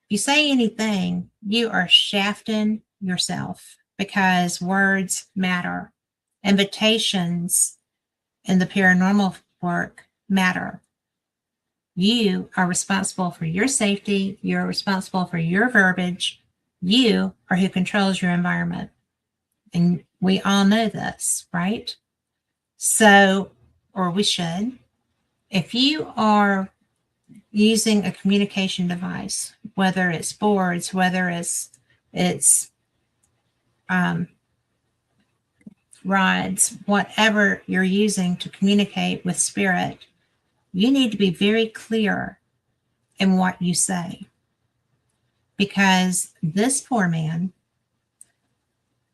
A: If you say anything, you are shafting yourself because words matter. Invitations in the paranormal work matter. You are responsible for your safety. You're responsible for your verbiage. You are who controls your environment. And we all know this, right? So, or we should. If you are using a communication device, whether it's boards, whether it's rods, whatever you're using to communicate with spirit, you need to be very clear in what you say. Because this poor man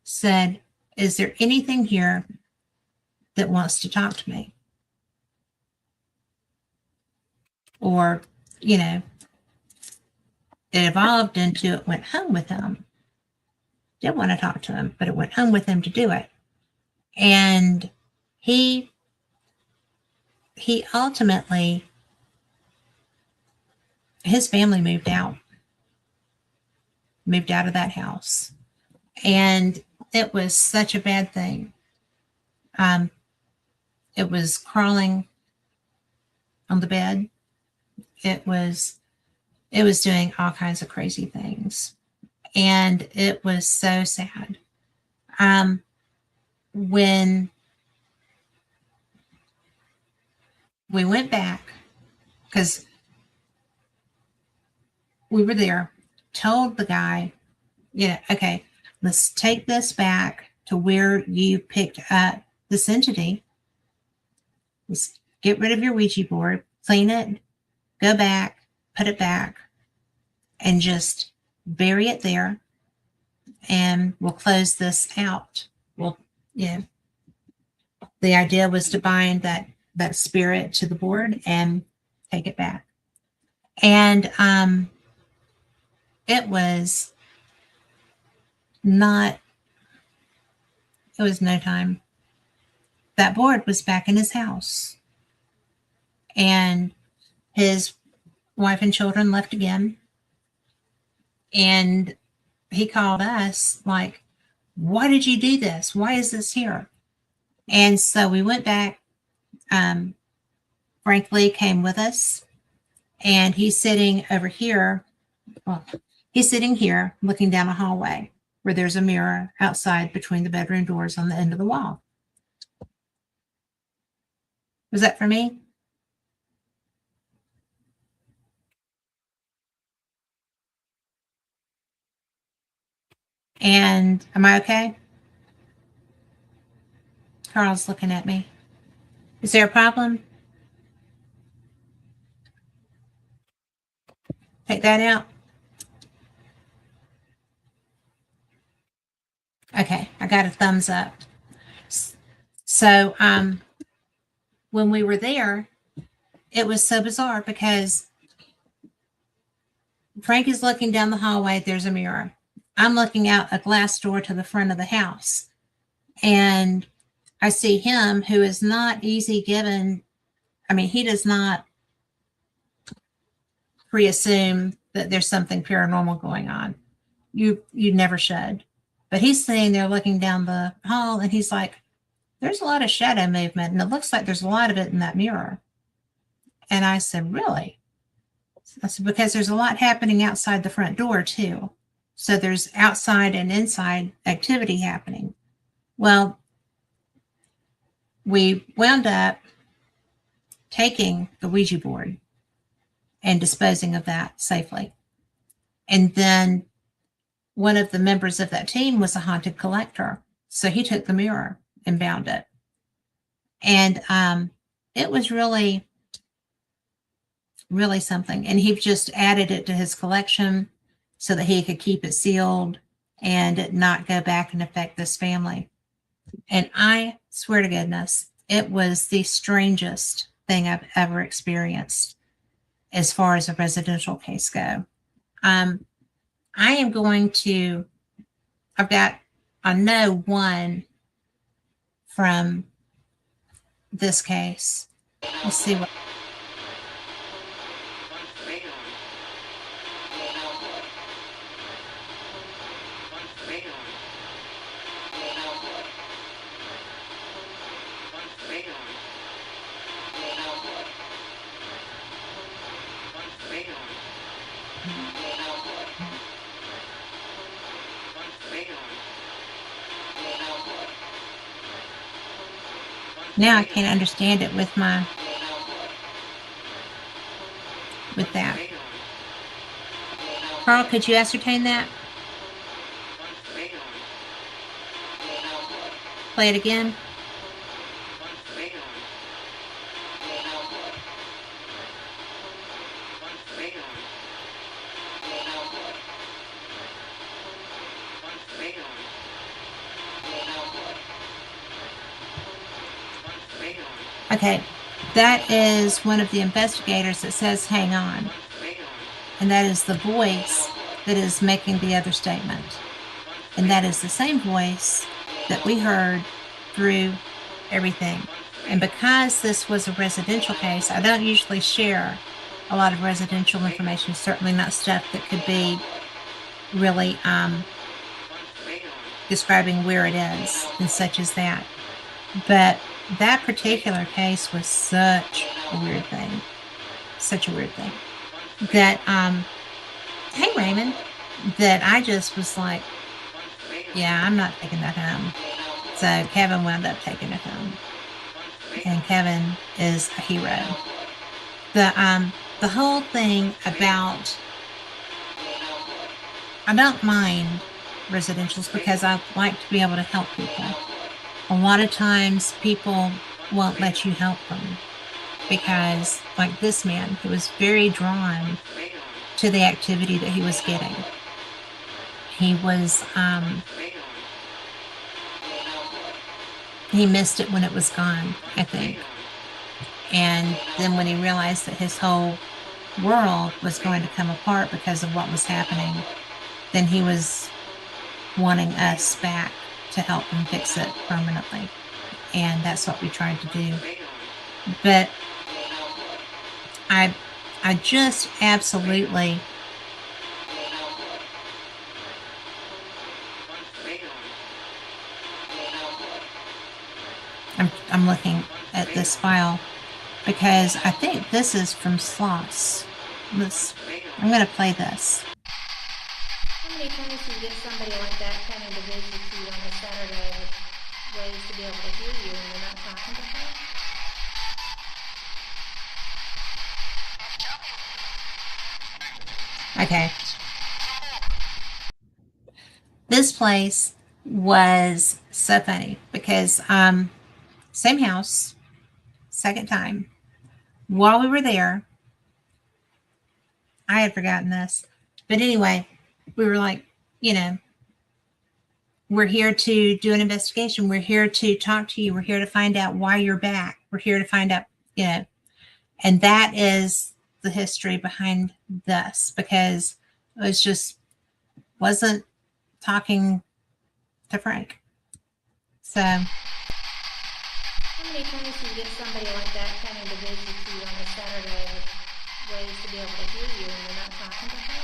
A: said, is there anything here that wants to talk to me? Or, it evolved into it went home with him. Didn't want to talk to him, but it went home with him to do it. And he ultimately, his family moved out of that house. And it was such a bad thing. It was crawling on the bed. It was doing all kinds of crazy things. And it was so sad. When we went back, because we were there, told the guy, okay, let's take this back to where you picked up this entity. Let's get rid of your Ouija board, clean it, go back, put it back, and just bury it there. And we'll close this out. The idea was to bind that spirit to the board and take it back. And it was no time. That board was back in his house. And his wife and children left again. And he called us like, why did you do this? Why is this here? And so we went back. Frank Lee came with us, and he's sitting over here. Well, he's sitting here looking down a hallway where there's a mirror outside between the bedroom doors on the end of the wall. Was that for me? And am I okay? Carl's looking at me. Is there a problem? Take that out. Okay, I got a thumbs up. So when we were there, it was so bizarre because Frank is looking down the hallway. There's a mirror. I'm looking out a glass door to the front of the house. And I see him, who is not easy given. I mean, he does not pre-assume that there's something paranormal going on. You never should. But he's sitting there looking down the hall, and he's like, there's a lot of shadow movement, and it looks like there's a lot of it in that mirror. And I said, really? I said, because there's a lot happening outside the front door, too. So there's outside and inside activity happening. Well, we wound up taking the Ouija board and disposing of that safely. And then one of the members of that team was a haunted collector. So he took the mirror and bound it. And it was really, really something. And he just added it to his collection so that he could keep it sealed and it not go back and affect this family. And I swear to goodness, it was the strangest thing I've ever experienced as far as a residential case go. I am going to, I know one from this case. Let's see what. Now I can't understand it with that. Carl, could you ascertain that? Play it again. Okay, that is one of the investigators that says hang on. And that is the voice that is making the other statement. And that is the same voice that we heard through everything. And because this was a residential case, I don't usually share a lot of residential information, certainly not stuff that could be really describing where it is and such as that. But that particular case was such a weird thing. That, hey Raymond, that I just was like, yeah, I'm not taking that home. So Kevin wound up taking it home. And Kevin is a hero. The whole thing about, I don't mind residentials because I like to be able to help people. A lot of times people won't let you help them because, like this man, he was very drawn to the activity that he was getting. He was, he missed it when it was gone, I think. And then when he realized that his whole world was going to come apart because of what was happening, then he was wanting us back to help him fix it permanently. And that's what we tried to do. But I just absolutely I'm looking at this file because I think this is from Sloss. I'm going to play this.
D: How many times do you get somebody like that coming to visit you on a Saturday with ways to be able to hear you and you're not talking to her?
A: Okay. This place was so funny because same house, second time. While we were there, I had forgotten this. But anyway, we were like, you know, we're here to do an investigation. We're here to talk to you. We're here to find out why you're back. We're here to find out, you know, and that is the history behind this because it was just wasn't talking to Frank. So
D: How many times do you get somebody like that coming to visit you on a Saturday with ways to be able to hear you and you're not talking to her?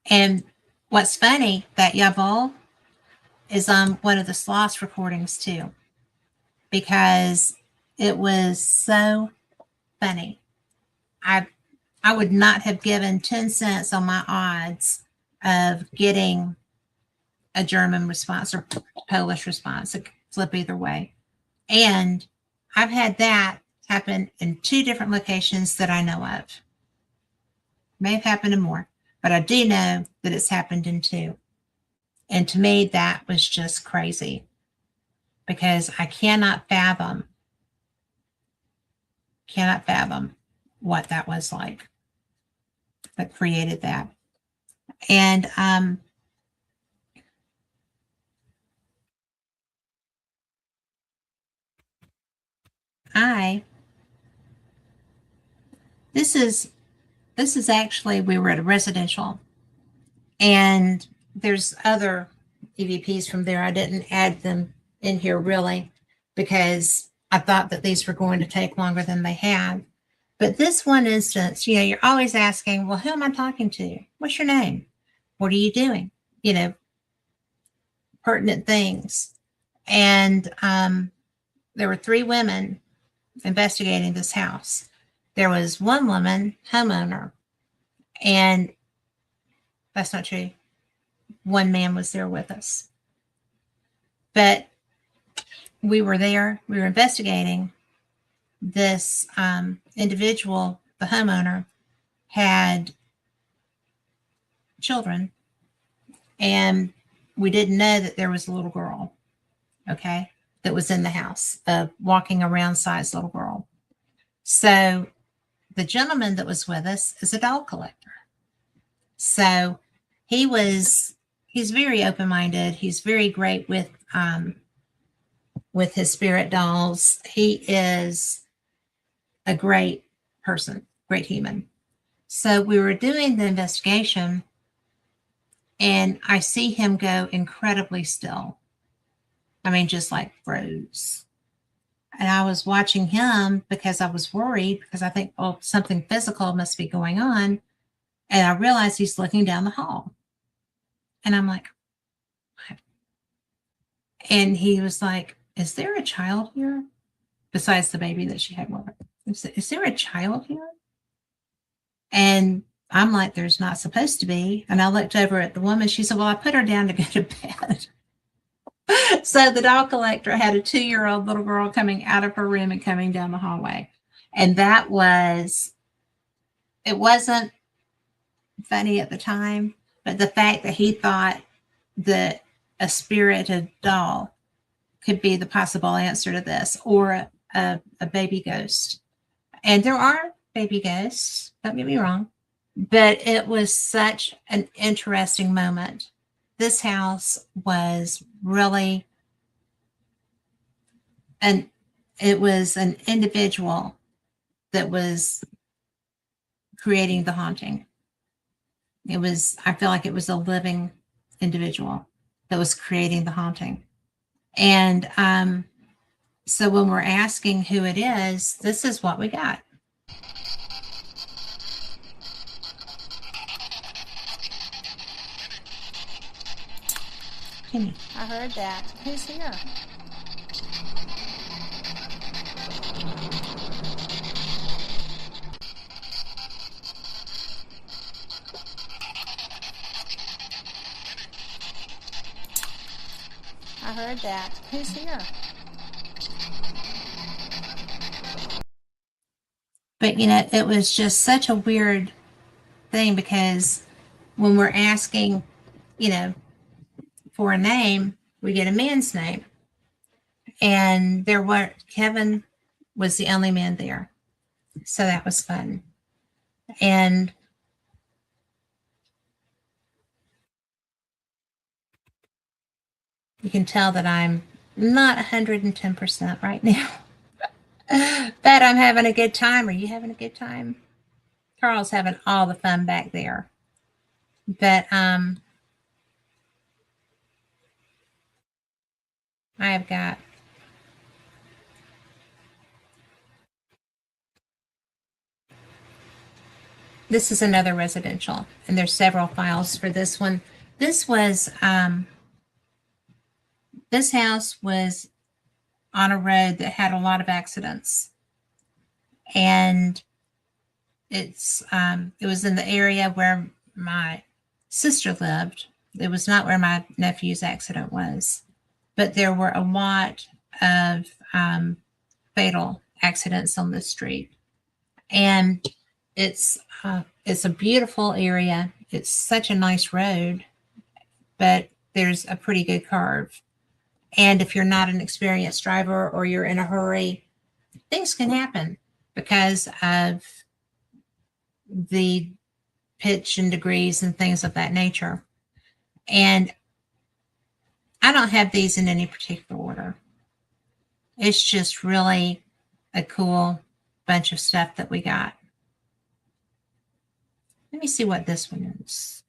A: And what's funny, that Yabol is on one of the Sloss recordings too, because it was so funny. I would not have given 10 cents on my odds of getting a German response or Polish response. It could flip either way. And I've had that happen in 2 different locations that I know of. May have happened in more, but I do know that it's happened in 2. And to me, that was just crazy, because I cannot fathom what that was like that created that. And this is actually, we were at a residential, and there's other EVPs from there. I didn't add them in here really, because I thought that these were going to take longer than they had. But this one instance, you're always asking, well, who am I talking to? What's your name? What are you doing? Pertinent things. And there were 3 women investigating this house. There was one woman, homeowner, and that's not true. One man was there with us. But we were there, we were investigating. This individual, the homeowner, had children, and we didn't know that there was a little girl, okay, that was in the house, a walking around size little girl. So the gentleman that was with us is a doll collector. So he's very open-minded. He's very great with his spirit dolls. He is a great person, great human. So we were doing the investigation, and I see him go incredibly still. I mean, just like froze. And I was watching him because I was worried, because I think, oh, something physical must be going on. And I realized he's looking down the hall. And I'm like, what? And he was like, is there a child here? Besides the baby that she had with her. Is there a child here? And I'm like, there's not supposed to be. And I looked over at the woman. She said, well, I put her down to go to bed. So the doll collector had a 2-year-old little girl coming out of her room and coming down the hallway. And it wasn't funny at the time, but the fact that he thought that a spirited doll could be the possible answer to this, or a baby ghost. And there are baby ghosts, don't get me wrong, but it was such an interesting moment. This house was really, it was an individual that was creating the haunting. I feel like it was a living individual that was creating the haunting. And so when we're asking who it is, this is what we got. Kimmy.
D: I heard that. Who's here? I heard that. Who's here?
A: But, it was just such a weird thing, because when we're asking, for a name, we get a man's name. And Kevin was the only man there. So that was fun. And you can tell that I'm not 110% right now. But I'm having a good time. Are you having a good time? Carl's having all the fun back there. But I've got this is another residential, and there's several files for this one. This was, this house was on a road that had a lot of accidents. And it was in the area where my sister lived. It was not where my nephew's accident was, but there were a lot of fatal accidents on this street. And it's a beautiful area. It's such a nice road, but there's a pretty good curve. And if you're not an experienced driver or you're in a hurry, things can happen because of the pitch and degrees and things of that nature. And I don't have these in any particular order. It's just really a cool bunch of stuff that we got. Let me see what this one is.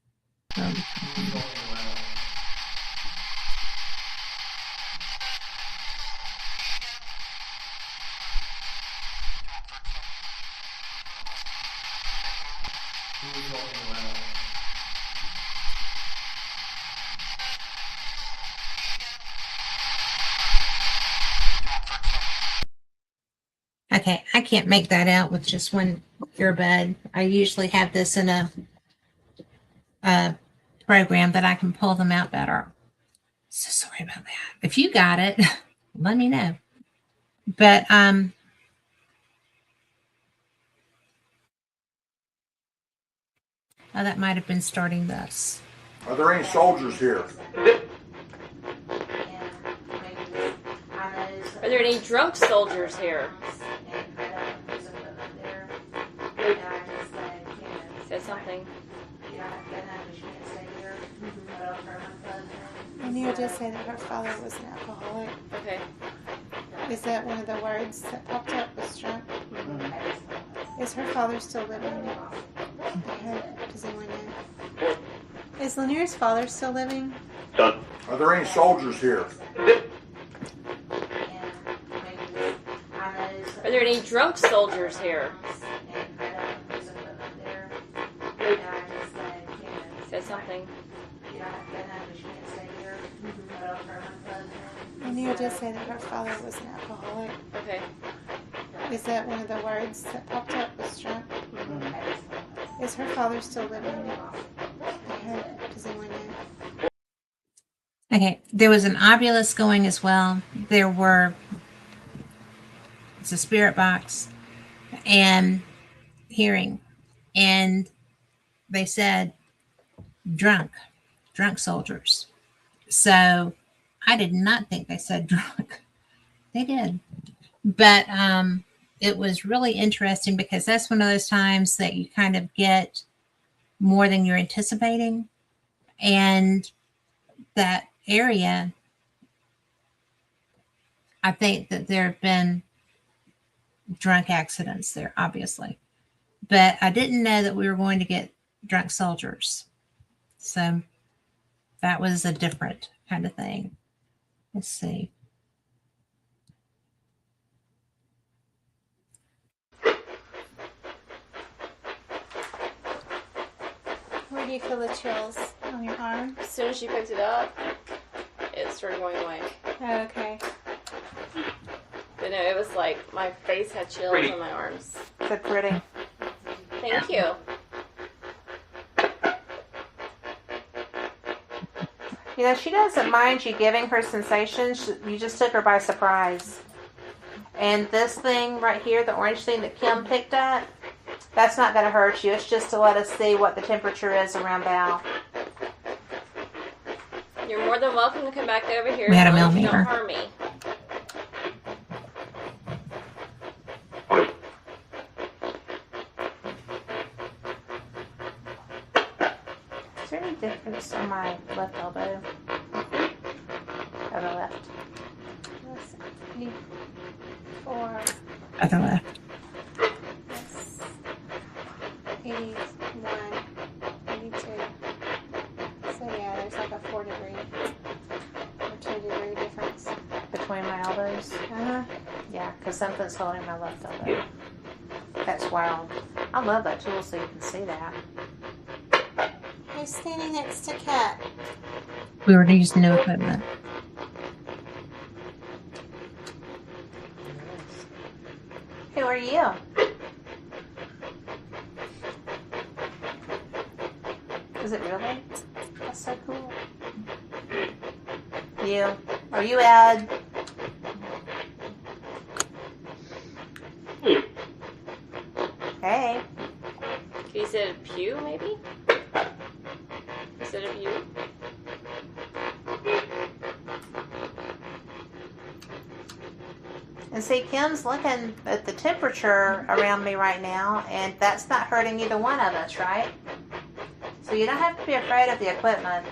A: Okay, I can't make that out with just one earbud. I usually have this in a program that I can pull them out better. So sorry about that. If you got it, let me know. But oh, that might have been starting this.
E: Are there any soldiers here?
F: Are there any drunk soldiers here? Say something.
G: And you just say that her father was an alcoholic.
F: Okay.
G: Is that one of the words that popped up was drunk? Mm-hmm. Is her father still living? Okay. Does anyone know? Is Lanier's father still living?
E: Are there any soldiers here?
F: Are there any drunk soldiers here? Say something.
G: And you just say that her father was an alcoholic.
F: Okay.
G: Is that one of the words that popped up was drunk? Mm-hmm. Is her father still living? Okay. Does anyone know?
A: Okay, there was an obulus going as well. There were, it's a spirit box and hearing. And they said drunk soldiers. So I did not think they said drunk. They did. But it was really interesting because that's one of those times that you kind of get more than you're anticipating. And that area, I think that there have been drunk accidents there, obviously. But I didn't know that we were going to get drunk soldiers. So that was a different kind of thing. Let's see.
G: Where do you feel the chills? On your arm?
F: As soon as she picked it up, it started going away.
G: Oh, okay.
F: But no, it was like my face had chills on my arms.
G: So pretty.
F: Thank you.
A: You know, she doesn't mind you giving her sensations. You just took her by surprise. And this thing right here, the orange thing that Kim picked up, that's not going to hurt you. It's just to let us see what the temperature is around Val.
F: You're more than welcome to come back over here.
A: We had a
F: as long as you
A: millimeter.
F: don't harm me.
A: Is there any difference on my left elbow? Other left.
G: Let's see. 4.
A: Other left.
G: 81, 82. So yeah, there's like a 4 degree or 2 degree difference.
A: Between my elbows?
G: Uh-huh.
A: Yeah, because something's holding my left elbow. That's wild.
H: I love that tool so you can see that.
G: Who's standing next to Kat?
A: We were using new equipment.
H: Who are you? Is it really? That's so cool. You. Are you Ed? Hey.
F: You said pew, maybe? Instead of you?
H: And see, Kim's looking at the temperature around me right now, and that's not hurting either one of us, right? So you don't have to be afraid of the equipment.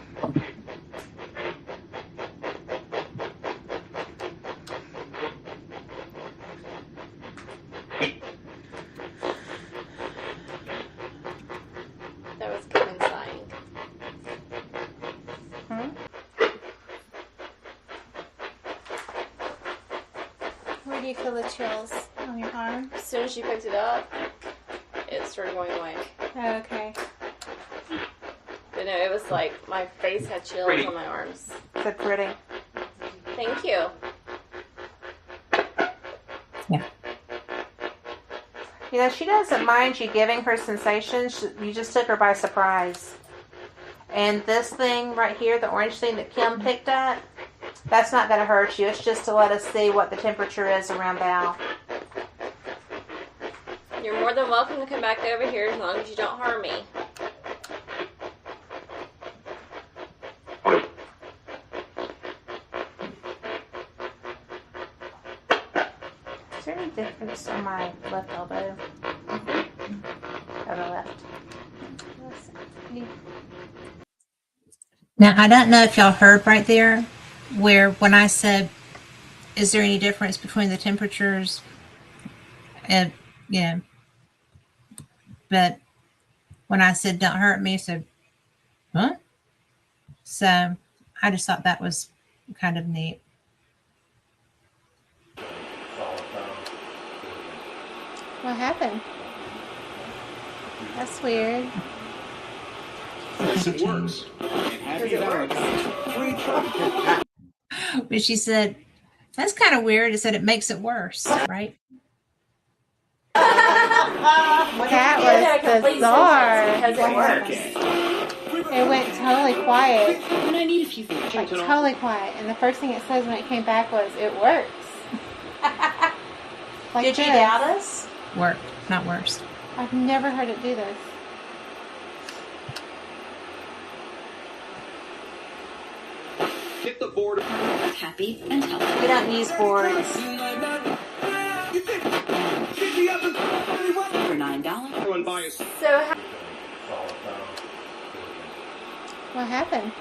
F: That was Kevin sighing.
G: Where do you feel the chills? On your arm?
F: As soon as she picked it up, it started going away.
G: Oh, okay.
F: But no, it was like my face had chills on my arms.
H: So pretty.
F: Thank you.
A: Yeah.
H: You know, she doesn't mind you giving her sensations. You just took her by surprise. And this thing right here, the orange thing that Kim picked up, that's not going to hurt you. It's just to let us see what the temperature is around Val.
F: You're more than welcome to come back over here as long as you don't harm me.
H: Is there any difference on my left elbow? Or the left?
A: Now, I don't know if y'all heard right there where when I said, is there any difference between the temperatures? And, yeah. But when I said, don't hurt me, I said, huh? So I just thought that was kind of neat.
G: What happened? That's weird.
I: Yes, it works.
A: But she said, that's kind of weird. It said it makes it worse, right?
G: That was bizarre.
F: Because it works.
G: It went totally quiet.
I: And I need a few things.
G: Like totally quiet. And the first thing it says when it came back was, it works. Like
H: Did you
G: this.
H: doubt us?
A: Worked, not worse.
G: I've never heard it do this.
I: Hit the board.
J: Happy and healthy.
H: We don't use boards.
J: For $9.
I: Everyone buy us.
F: So how
G: What happened?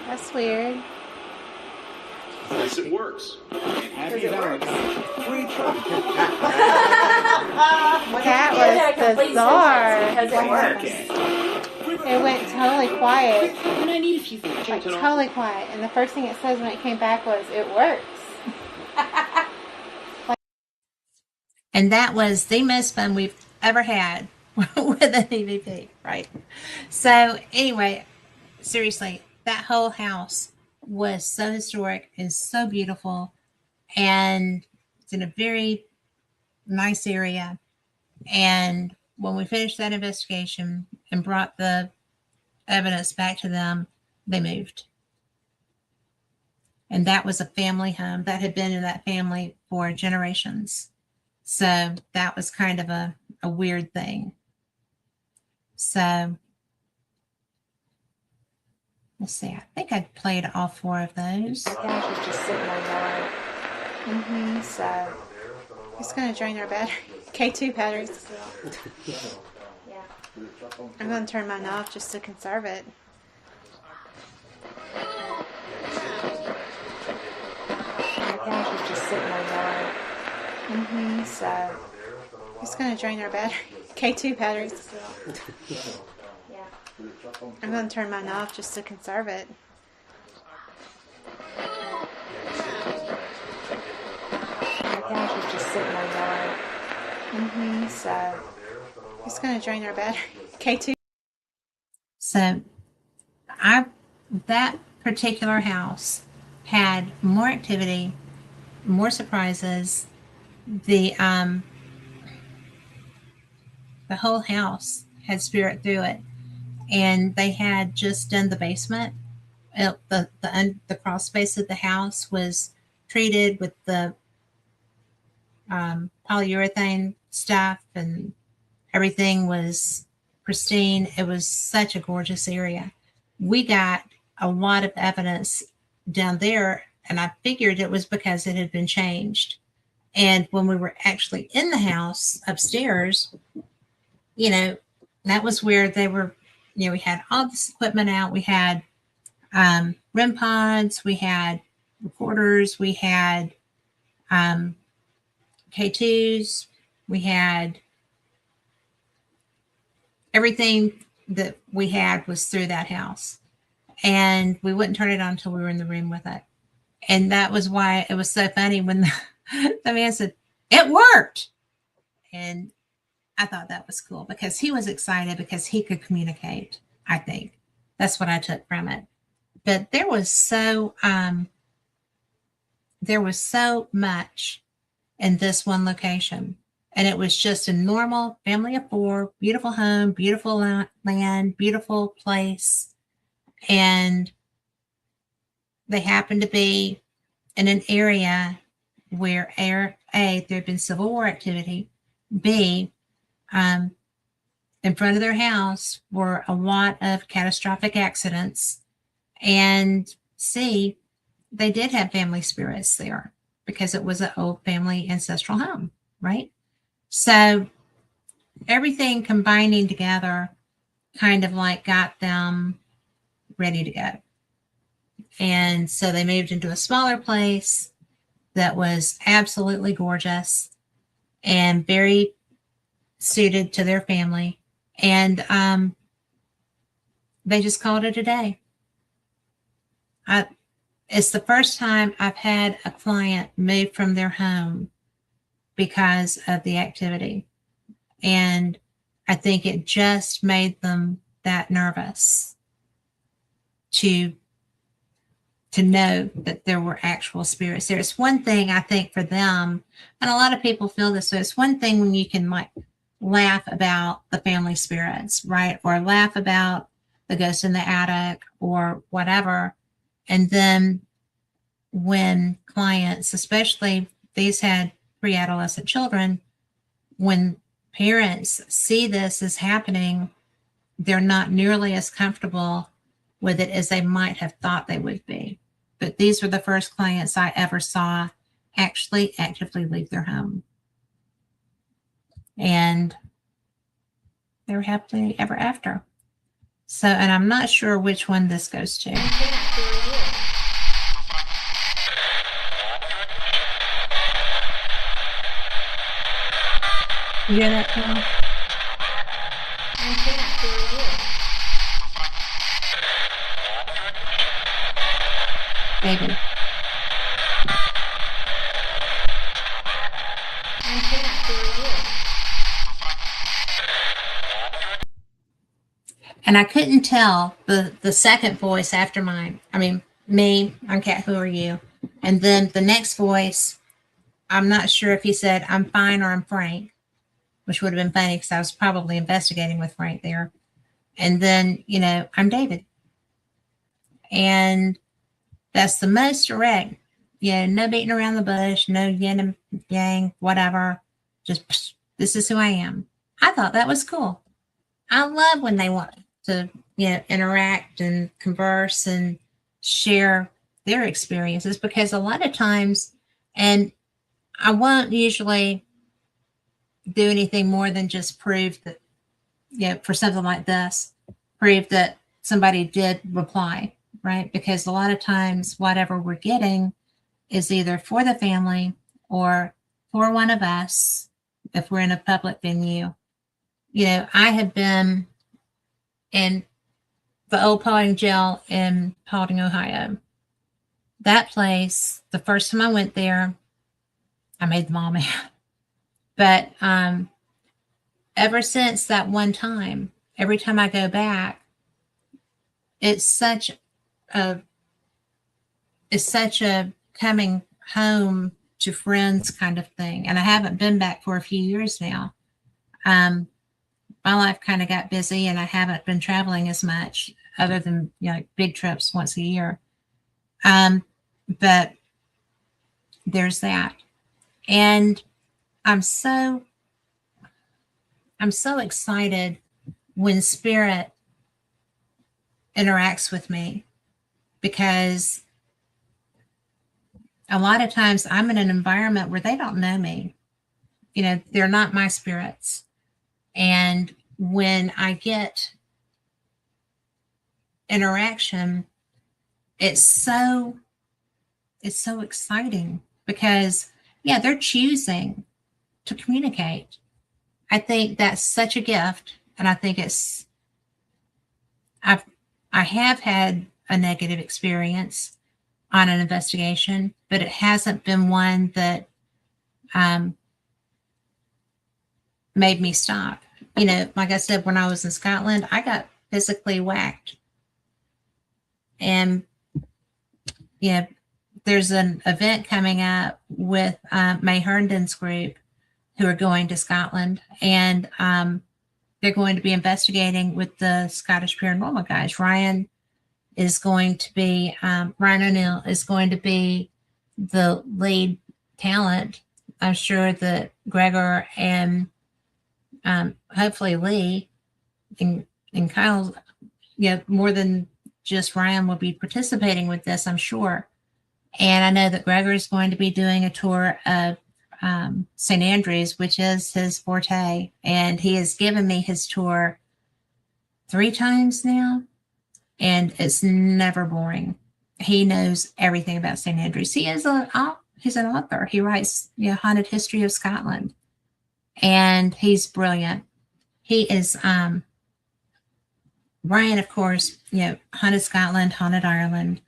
G: That's weird.
I: Yes, it works.
F: does it work?
G: That was bizarre.
F: Because it works.
G: It went totally quiet.
J: And I need a few things.
G: Like totally quiet. And the first thing it says when it came back was, it works.
A: And that was the most fun we've ever had with an EVP, right? So anyway, seriously, that whole house was so historic and so beautiful. And it's in a very nice area. And when we finished that investigation and brought the evidence back to them, they moved. And that was a family home that had been in that family for generations. So that was kind of a weird thing. So let's see. I think I played all 4 of those.
H: The couch was just sitting there yellow.
G: Mm-hmm.
H: So
G: It's going to drain our battery. K2 batteries. I'm going to turn mine off just to conserve it.
H: the couch was just sitting there yellow.
G: Mm-hmm.
H: So
G: It's going to drain our battery. K2 batteries. I'm going to turn mine off just to conserve it.
H: the couch was just sitting there yellow.
G: Mm-hmm.
H: So,
G: It's going to drain our battery. K2.
A: So that particular house had more activity, more surprises. The whole house had spirit through it, and they had just done the basement. The crawl space of the house was treated with the polyurethane stuff, and everything was pristine. It was such a gorgeous area. We got a lot of evidence down there, and I figured it was because it had been changed. And when we were actually in the house upstairs, that was where they were. We had all this equipment out. We had REM pods, we had recorders, we had K2s, we had everything that we had was through that house. And we wouldn't turn it on until we were in the room with it. And that was why it was so funny when the man said, "It worked." And I thought that was cool because he was excited because he could communicate, I think. That's what I took from it. But there was so much in this one location. And it was just a normal family of four, beautiful home, beautiful land, beautiful place. And they happened to be in an area where A, there had been Civil War activity, B, in front of their house were a lot of catastrophic accidents, and C, they did have family spirits there because it was an old family ancestral home, right? So everything combining together kind of like got them ready to go. And so they moved into a smaller place that was absolutely gorgeous and very suited to their family. And they just called it a day. It's the first time I've had a client move from their home because of the activity. And I think it just made them that nervous to know that there were actual spirits there. It's one thing, I think, for them, and a lot of people feel this way. It's one thing when you can like laugh about the family spirits, right? Or laugh about the ghost in the attic or whatever. And then when clients, especially these had pre-adolescent children, when parents see this as happening, they're not nearly as comfortable with it as they might have thought they would be. But these were the first clients I ever saw actually actively leave their home. And they were happily ever after. So, and I'm not sure which one this goes to. You hear that, Carol? Maybe. And I couldn't tell the second voice after mine. I mean, me, I'm Kat, who are you? And then the next voice, I'm not sure if he said, "I'm fine" or "I'm Frank," which would have been funny because I was probably investigating with Frank there. And then, "I'm David." And that's the most direct, no beating around the bush, no yin and yang, whatever. Just, this is who I am. I thought that was cool. I love when they want to, interact and converse and share their experiences, because a lot of times, and I won't usually do anything more than just prove that, for something like this, prove that somebody did reply, right? Because a lot of times, whatever we're getting is either for the family or for one of us if we're in a public venue. I have been in the old Paulding jail in Paulding, Ohio. That place, the first time I went there, I made them all mad. But ever since that one time, every time I go back, it's such a coming home to friends kind of thing. And I haven't been back for a few years now. My life kind of got busy, and I haven't been traveling as much, other than big trips once a year. But there's that, and I'm so excited when Spirit interacts with me, because a lot of times I'm in an environment where they don't know me. They're not my spirits. And when I get interaction, it's so exciting, because they're choosing to communicate. I think that's such a gift, and I think I have had a negative experience on an investigation, but it hasn't been one that made me stop. Like I said, when I was in Scotland, I got physically whacked. And there's an event coming up with May Herndon's group, who are going to Scotland, and they're going to be investigating with the Scottish Paranormal guys. Ryan O'Neill is going to be the lead talent. I'm sure that Gregor and hopefully Lee and Kyle, more than just Ryan, will be participating with this, I'm sure. And I know that Gregor is going to be doing a tour of St. Andrews, which is his forte. And he has given me his tour 3 times now, and it's never boring. He knows everything about St. Andrews. He's an author. He writes, Haunted History of Scotland, and he's brilliant. He is, Ryan, of course, Haunted Scotland, Haunted Ireland,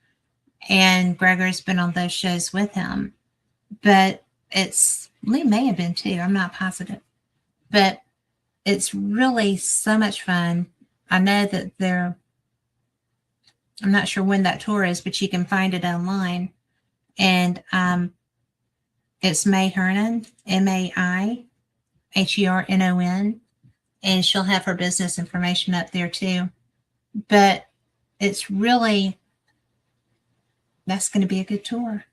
A: and Gregor's been on those shows with him. But Lee may have been too, I'm not positive. But it's really so much fun. I know that I'm not sure when that tour is, but you can find it online. And it's May Hernon, MaiHernon, and she'll have her business information up there too. But it's really, that's going to be a good tour.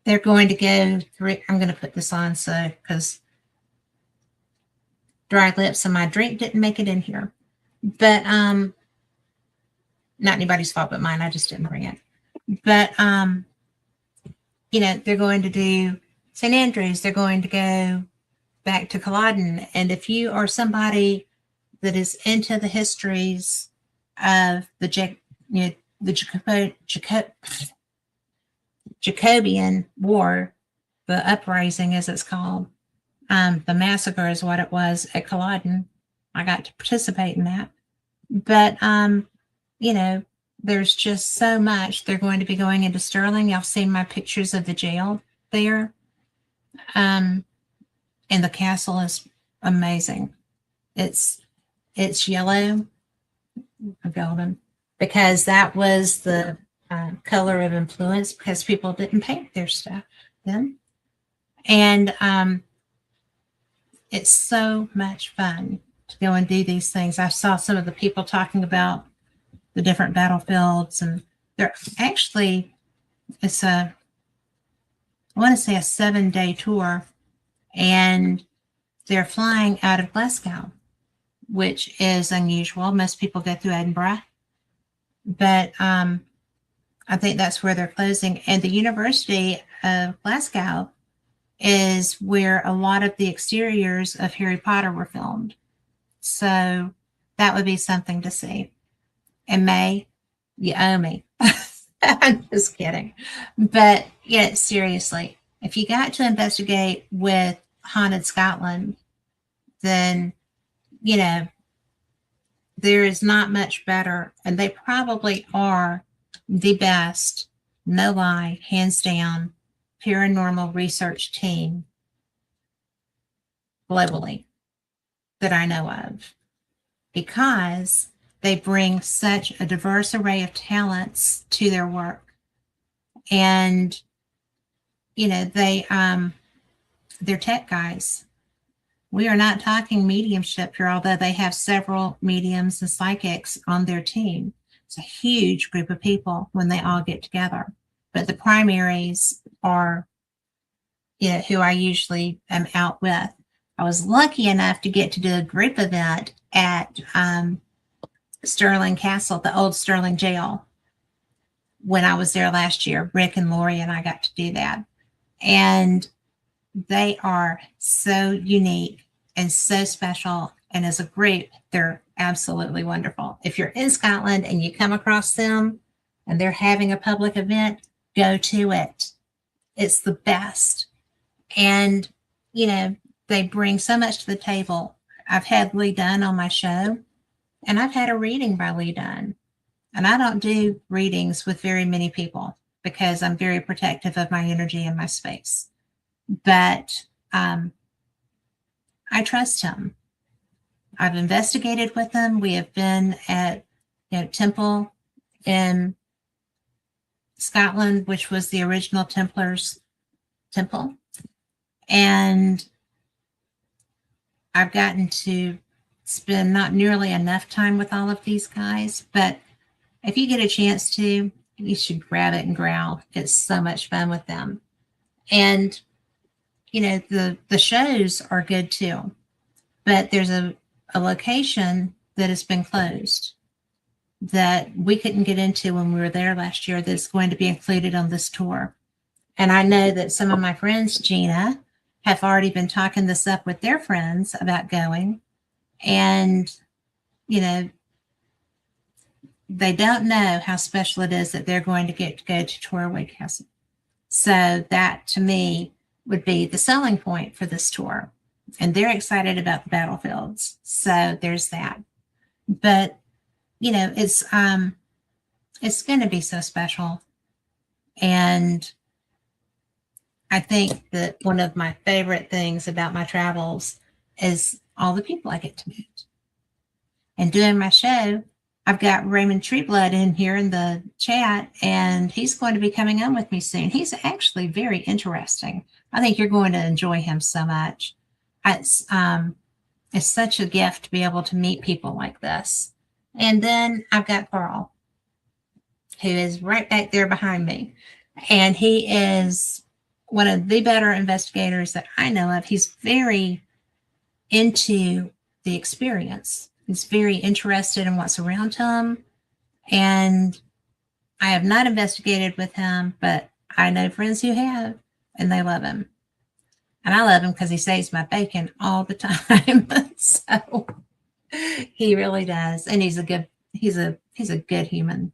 A: They're going to go through, I'm going to put this on because dry lips and my drink didn't make it in here. But not anybody's fault but mine. I just didn't bring it. But they're going to do St. Andrews. They're going to go back to Culloden. And if you are somebody that is into the histories of the Jacobean War, the uprising as it's called, the massacre is what it was at Culloden. I got to participate in that. But there's just so much. They're going to be going into Stirling. Y'all seen my pictures of the jail there. And the castle is amazing. It's yellow or golden, because that was the color of influence, because people didn't paint their stuff then. And it's so much fun to go and do these things. I saw some of the people talking about the different battlefields, and they're actually, I want to say a 7-day tour, and they're flying out of Glasgow, which is unusual. Most people go through Edinburgh, but I think that's where they're closing. And the University of Glasgow is where a lot of the exteriors of Harry Potter were filmed. So that would be something to see. And May, you owe me. I'm just kidding. But seriously, if you got to investigate with Haunted Scotland, then, there is not much better. And they probably are the best, no lie, hands down, paranormal research team globally that I know of, because they bring such a diverse array of talents to their work. And, you know, they're tech guys. We are not talking mediumship here, although they have several mediums and psychics on their team. It's a huge group of people when they all get together. But the primaries are, you know, who I usually am out with. I was lucky enough to get to do a group event at Sterling Castle, the old Sterling jail, when I was there last year. Rick and Lori and I got to do that. And they are so unique and so special. And as a group, they're absolutely wonderful. If you're in Scotland and you come across them and they're having a public event, go to it. It's the best. And, you know, they bring so much to the table. I've had Lee Dunn on my show, and I've had a reading by Lee Dunn. And I don't do readings with very many people because I'm very protective of my energy and my space. But I trust him. I've investigated with him. We have been at, you know, Temple in Scotland, which was the original Templars temple. And I've gotten to spend not nearly enough time with all of these guys, but if you get a chance to, you should grab it and growl. It's so much fun with them. And, you know, the shows are good too, but there's a location that has been closed that we couldn't get into when we were there last year that's going to be included on this tour. And I know that some of my friends, Gina, have already been talking this up with their friends about going. And, you know, they don't know how special it is that they're going to get to go to Torway Castle. So that, to me, would be the selling point for this tour. And they're excited about the battlefields. So there's that. But, you know, it's going to be so special. And I think that one of my favorite things about my travels is all the people I get to meet. And doing my show, I've got Raymond Treeblood in here in the chat, and he's going to be coming on with me soon. He's actually very interesting. I think you're going to enjoy him so much. It's such a gift to be able to meet people like this. And then I've got Carl, who is right back there behind me. And he is one of the better investigators that I know of. He's very into the experience. He's very interested in what's around him. And I have not investigated with him, but I know friends who have, and they love him. And I love him because he saves my bacon all the time. So he really does. And he's a good human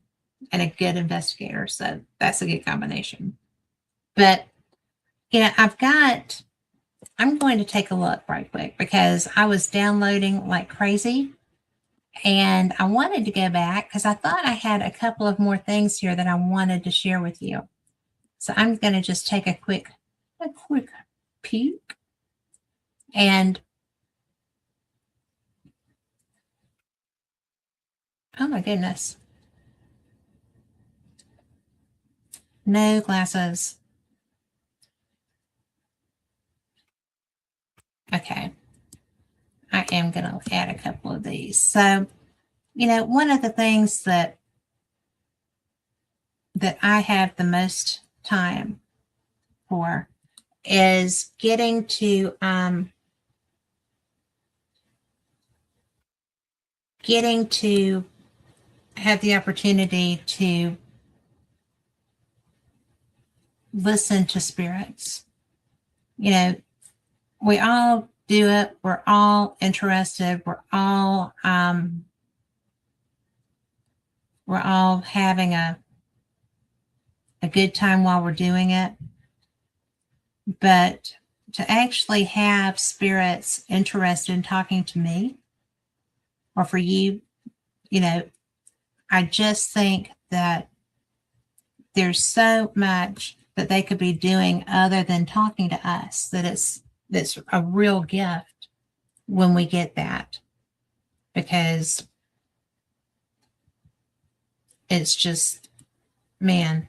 A: and a good investigator. So that's a good combination. But yeah, I'm going to take a look right quick because I was downloading like crazy. And I wanted to go back because I thought I had a couple of more things here that I wanted to share with you. So I'm going to just take a quick peek. And oh my goodness. No glasses. Okay. I am going to add a couple of these. So, you know, one of the things that I have the most time for is getting to have the opportunity to listen to spirits. You know, we all do it. We're all interested. We're all having a good time while we're doing it. But to actually have spirits interested in talking to me or for you, you know, I just think that there's so much that they could be doing other than talking to us, that it's a real gift. when we get that, because it's just, man,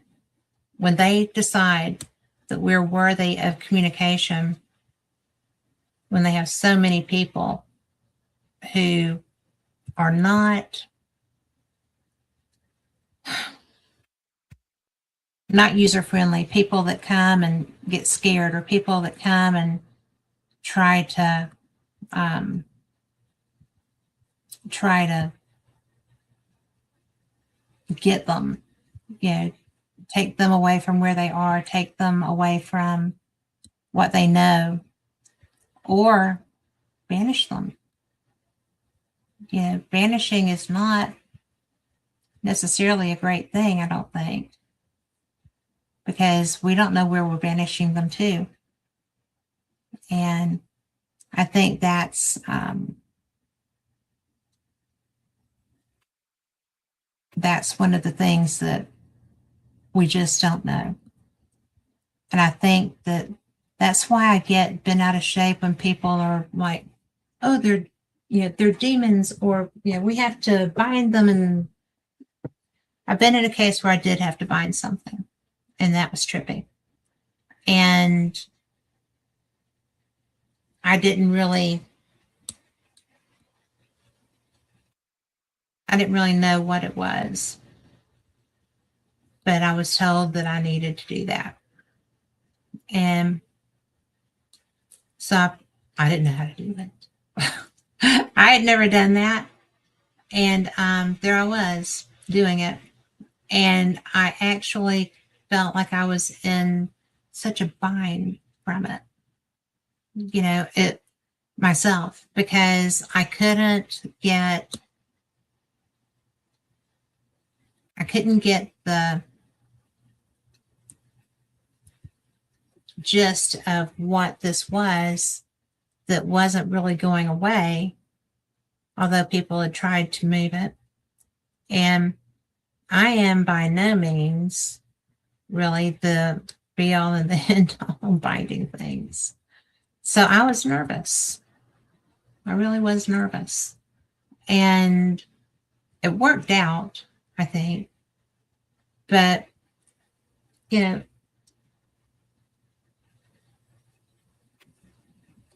A: when they decide that we're worthy of communication, when they have so many people who are not user friendly, people that come and get scared, or people that come and try to get them, take them away from where they are, take them away from what they know, or banish them. Banishing is not necessarily a great thing, I don't think, because we don't know where we're banishing them to. And I think that's one of the things that we just don't know. And I think that's why I get bent out of shape when people are like, oh, they're demons, or we have to bind them. And I've been in a case where I did have to bind something, and that was trippy. And I didn't really know what it was, but I was told that I needed to do that. And so I didn't know how to do it. I had never done that. And there I was doing it. And I actually felt like I was in such a bind from it, myself, because I couldn't get the gist of what this was that wasn't really going away, although people had tried to move it. And I am by no means really the be all and the end all binding things. So I was nervous. I really was nervous. And it worked out, I think. But,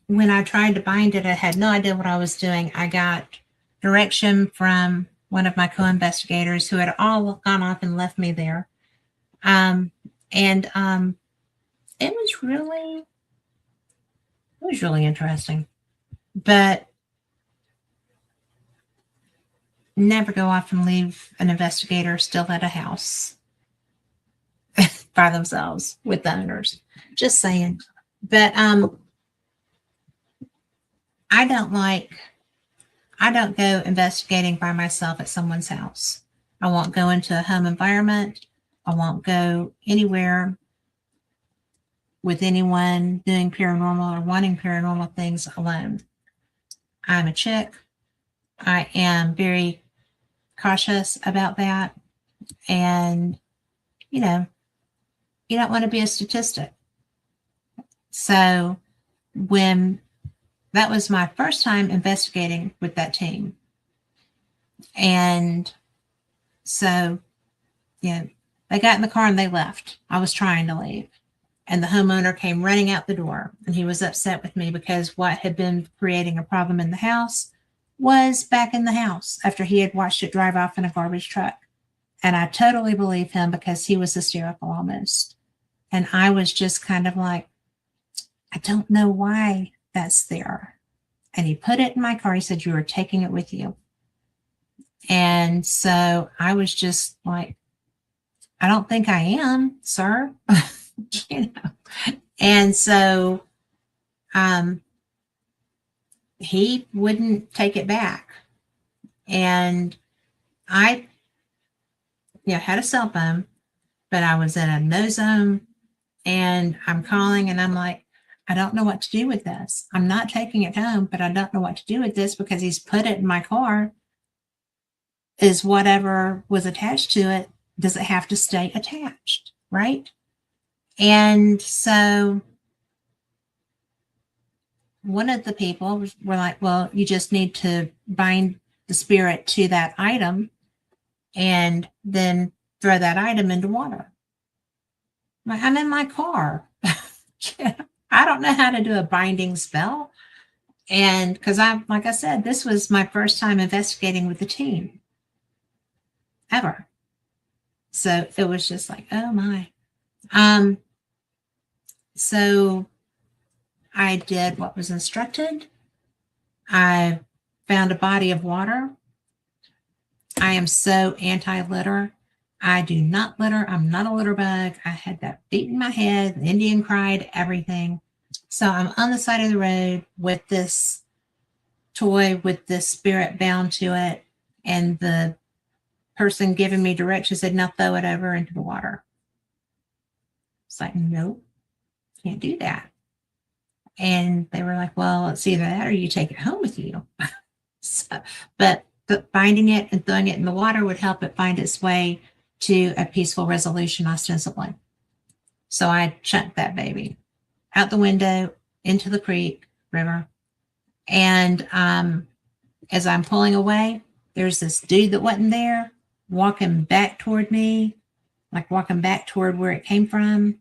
A: when I tried to bind it, I had no idea what I was doing. I got direction from one of my co-investigators who had all gone off and left me there. And it was really interesting. But never go off and leave an investigator still at a house by themselves with the owners. Just saying. But I don't go investigating by myself at someone's house. I won't go into a home environment. I won't go anywhere with anyone doing paranormal or wanting paranormal things alone. I'm a chick. I am very cautious about that. And, you don't want to be a statistic. So when that was my first time investigating with that team. And so, they got in the car and they left. I was trying to leave. And the homeowner came running out the door, and he was upset with me because what had been creating a problem in the house was back in the house after he had watched it drive off in a garbage truck. And I totally believe him because he was hysterical almost. And I was just kind of like, I don't know why that's there. And he put it in my car. He said, you were taking it with you. And so I was just like, I don't think I am, sir. And so he wouldn't take it back. And I had a cell phone, but I was in a no zone, and I'm calling and I'm like, I don't know what to do with this. I'm not taking it home, but I don't know what to do with this because he's put it in my car. Is whatever was attached to it, does it have to stay attached, right? And so one of the people were like, well, you just need to bind the spirit to that item and then throw that item into water. Like, I'm in my car. I don't know how to do a binding spell. And because like I said, this was my first time investigating with the team ever. So it was just like, oh my. So I did what was instructed. I found a body of water. I am so anti-litter. I do not litter. I'm not a litter bug. I had that beat in my head. The Indian cried, everything. So I'm on the side of the road with this toy with this spirit bound to it. And the person giving me directions said, now throw it over into the water. It's like, nope, can't do that. And they were like, well, it's either that or you take it home with you. But binding it and throwing it in the water would help it find its way to a peaceful resolution, ostensibly. So I chucked that baby out the window into the creek, river. And as I'm pulling away, there's this dude that wasn't there walking back toward me, like walking back toward where it came from.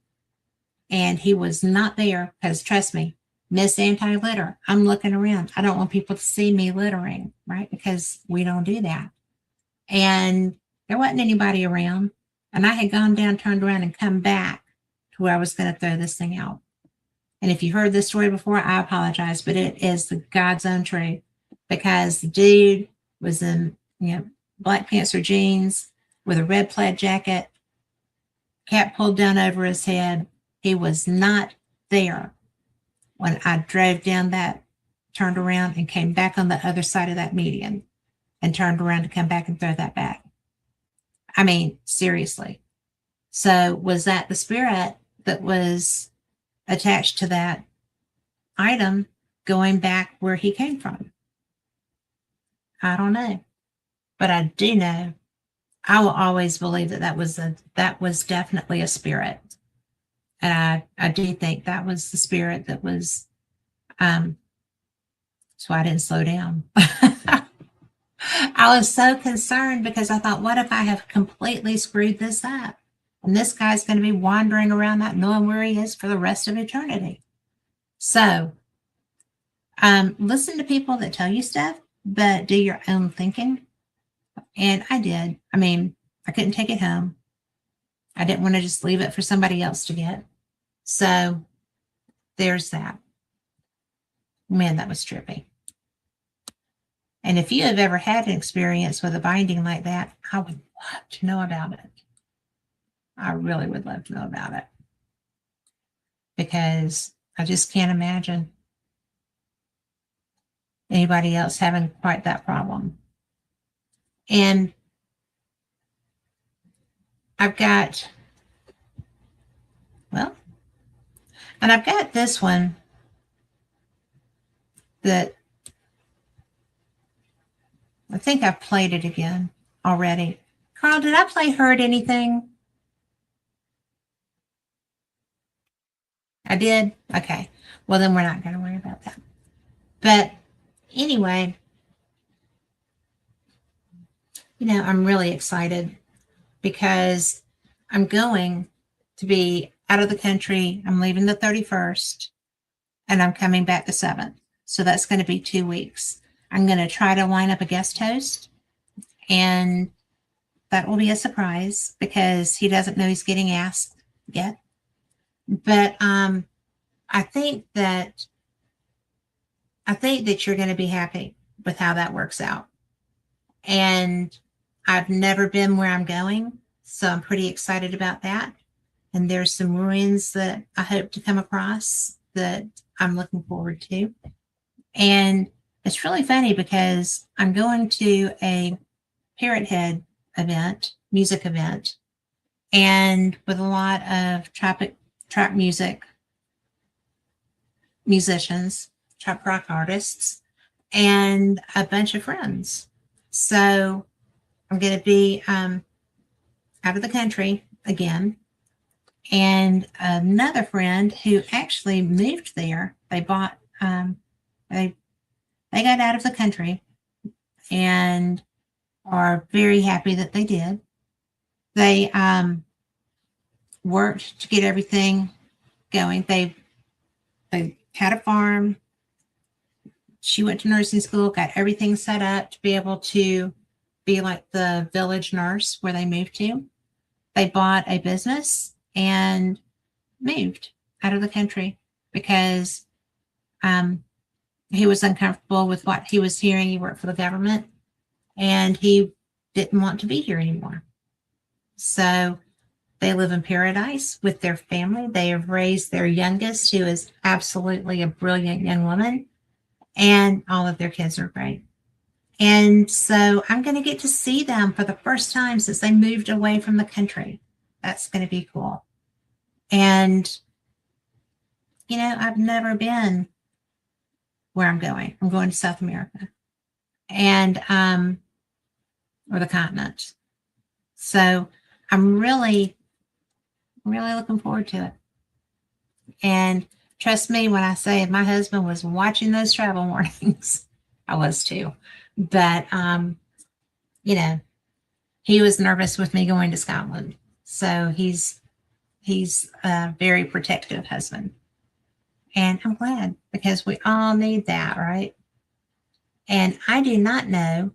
A: And he was not there because, trust me, Miss Anti-Litter, I'm looking around. I don't want people to see me littering, right? Because we don't do that. And there wasn't anybody around. And I had gone down, turned around, and come back to where I was going to throw this thing out. And if you've heard this story before, I apologize, but it is the God's own truth, because the dude was in, Black Panther jeans with a red plaid jacket, cap pulled down over his head. He was not there when I drove down that, turned around and came back on the other side of that median and turned around to come back and throw that back. I mean, seriously. So was that the spirit that was attached to that item going back where he came from? I don't know. But I do know, I will always believe that was definitely a spirit. And I do think that was the spirit that was, so I didn't slow down. I was so concerned because I thought, what if I have completely screwed this up? And this guy's going to be wandering around not knowing where he is for the rest of eternity. So, listen to people that tell you stuff, but do your own thinking. And I did. I mean, I couldn't take it home. I didn't want to just leave it for somebody else to get. So there's that. Man, that was trippy. And if you have ever had an experience with a binding like that, I would love to know about it. I really would love to know about it. Because I just can't imagine anybody else having quite that problem. And I've got this one that I think I've played it again already. Carl, did I play Heard Anything? I did? Okay. Well, then we're not going to worry about that. But anyway, I'm really excited because I'm going to be out of the country. I'm leaving the 31st and I'm coming back the 7th. So that's going to be 2 weeks. I'm going to try to line up a guest host, and that will be a surprise because he doesn't know he's getting asked yet. But I think that you're going to be happy with how that works out. And I've never been where I'm going, so I'm pretty excited about that. And there's some ruins that I hope to come across that I'm looking forward to. And it's really funny because I'm going to a Parrot Head event, music event, and with a lot of trap music musicians, trap rock artists, and a bunch of friends. So I'm going to be out of the country again. And another friend who actually moved there, they bought They got out of the country and are very happy that they did. They worked to get everything going. They had a farm. She went to nursing school, got everything set up to be able to be like the village nurse where they moved to. They bought a business and moved out of the country because he was uncomfortable with what he was hearing. He worked for the government and he didn't want to be here anymore. So they live in paradise with their family. They have raised their youngest, who is absolutely a brilliant young woman, and all of their kids are great. And so I'm going to get to see them for the first time since they moved away from the country. That's going to be cool. And, you know, I've never been where I'm going. I'm going to South America and, or the continent. So I'm really looking forward to it. And trust me when I say if my husband was watching those travel warnings, I was too. But, you know, he was nervous with me going to Scotland. So he's a very protective husband. And I'm glad because we all need that, right? And I do not know,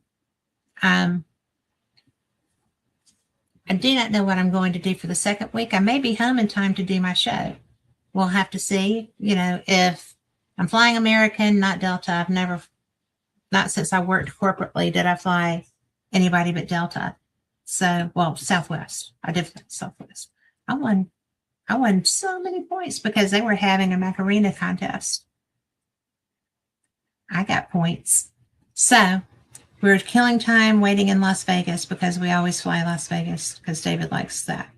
A: I do not know what I'm going to do for the second week. I may be home in time to do my show. We'll have to see, you know, if I'm flying American, not Delta. I've never, not since I worked corporately, did I fly anybody but Delta. So, well, Southwest. I did Southwest. I won so many points because they were having a Macarena contest. I got points. So we're killing time waiting in Las Vegas because we always fly Las Vegas because David likes that,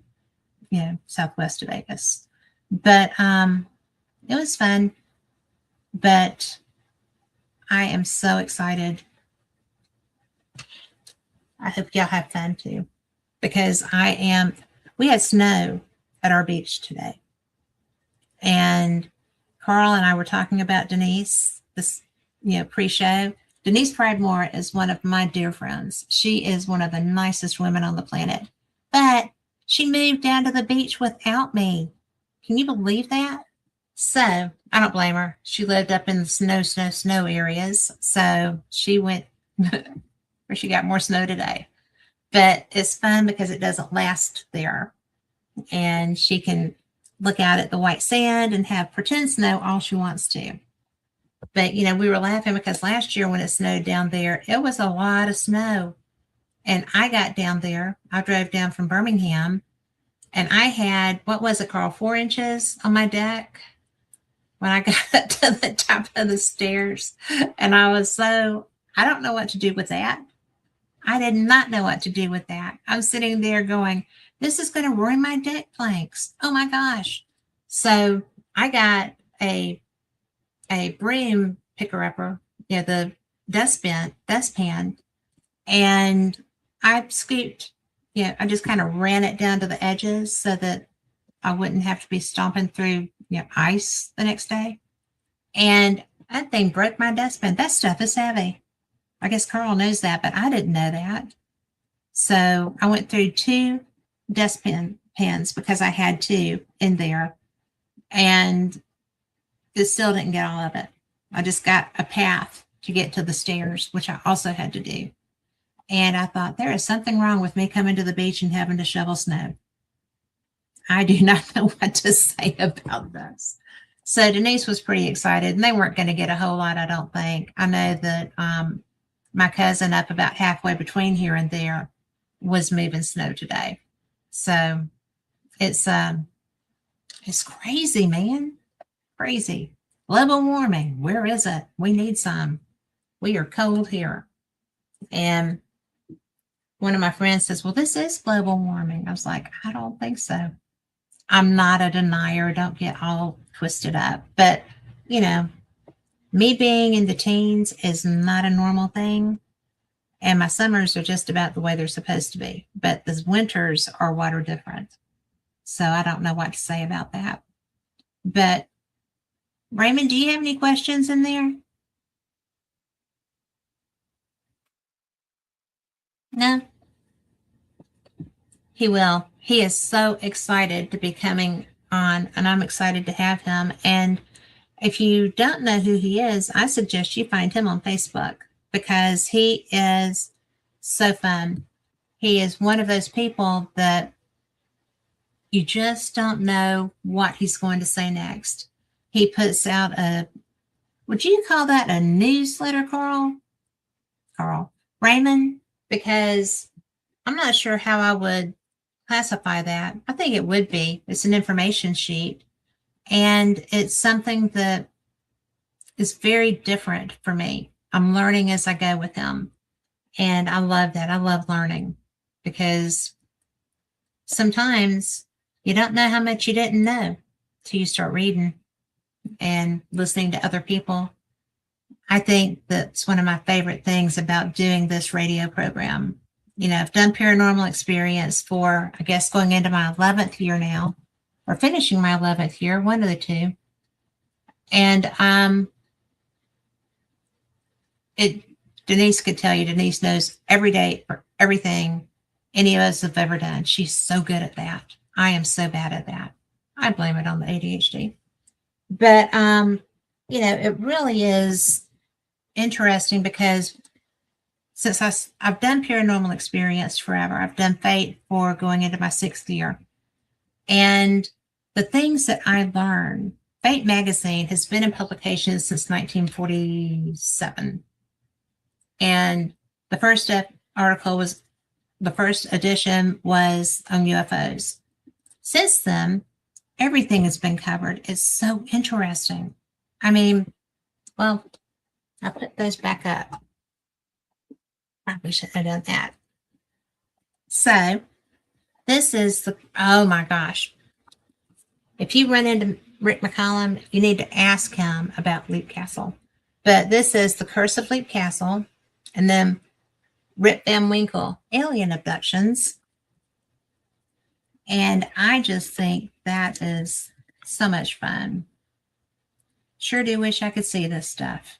A: you know, Southwest to Vegas. But it was fun. But I am so excited. I hope y'all have fun too, because we had snow at our beach today. And Carl and I were talking about Denise, this, you know, pre-show. Denise Pridemore is one of my dear friends. She is one of the nicest women on the planet. But she moved down to the beach without me. Can you believe that? So I don't blame her. She lived up in the snow areas. So she went where she got more snow today. But it's fun because it doesn't last there. And she can look out at the white sand and have pretend snow all she wants to. But, you know, we were laughing because last year when it snowed down there, it was a lot of snow. And I got down there. I drove down from Birmingham. And I had, what was it, Carl, 4 inches on my deck when I got to the top of the stairs. And I was so, I don't know what to do with that. I did not know what to do with that. I'm sitting there going, this is going to ruin my deck planks. Oh my gosh. So I got a broom picker-upper, you know, the dustpan, and I scooped, you know, I just kind of ran it down to the edges so that I wouldn't have to be stomping through, you know, ice the next day. And that thing broke my dustpan. That stuff is heavy. I guess Carl knows that, but I didn't know that. So I went through 2 dustpan pans because I had 2 in there, and it still didn't get all of it. I just got a path to get to the stairs, which I also had to do. And I thought, there is something wrong with me coming to the beach and having to shovel snow. I do not know what to say about this. So Denise was pretty excited, and they weren't going to get a whole lot, I don't think. I know that my cousin up about halfway between here and there was moving snow today. So it's crazy, man. Crazy. Global warming. Where is it? We need some. We are cold here. And one of my friends says, well, this is global warming. I was like, I don't think so. I'm not a denier. Don't get all twisted up. But, you know, me being in the teens is not a normal thing. And my summers are just about the way they're supposed to be. But the winters are what are different. So I don't know what to say about that. But Raymond, do you have any questions in there? No, he will. He is so excited to be coming on, and I'm excited to have him. And if you don't know who he is, I suggest you find him on Facebook because he is so fun. He is one of those people that you just don't know what he's going to say next. He puts out would you call that a newsletter, Carl? Carl. Raymond? Because I'm not sure how I would classify that. I think it would be. It's an information sheet. And it's something that is very different for me. I'm learning as I go with him. And I love that. I love learning because sometimes you don't know how much you didn't know till you start reading and listening to other people. I think that's one of my favorite things about doing this radio program. You know, I've done paranormal experience for, I guess, going into my 11th year now, or finishing my 11th year, one of the two. And Denise could tell you, Denise knows every day for everything any of us have ever done. She's so good at that. I am so bad at that. I blame it on the ADHD. But, you know, it really is interesting because since I've done paranormal experience forever, I've done Fate for going into my 6th year. And the things that I learned, Fate magazine has been in publication since 1947. And the first the first edition was on UFOs. Since then, everything has been covered. It's so interesting. I mean, well, I'll put those back up. Probably shouldn't have done that. So, this is oh my gosh. If you run into Rick McCollum, you need to ask him about Leap Castle. But this is The Curse of Leap Castle, and then Rip Van Winkle, Alien Abductions. And I just think that is so much fun. Sure do wish I could see this stuff.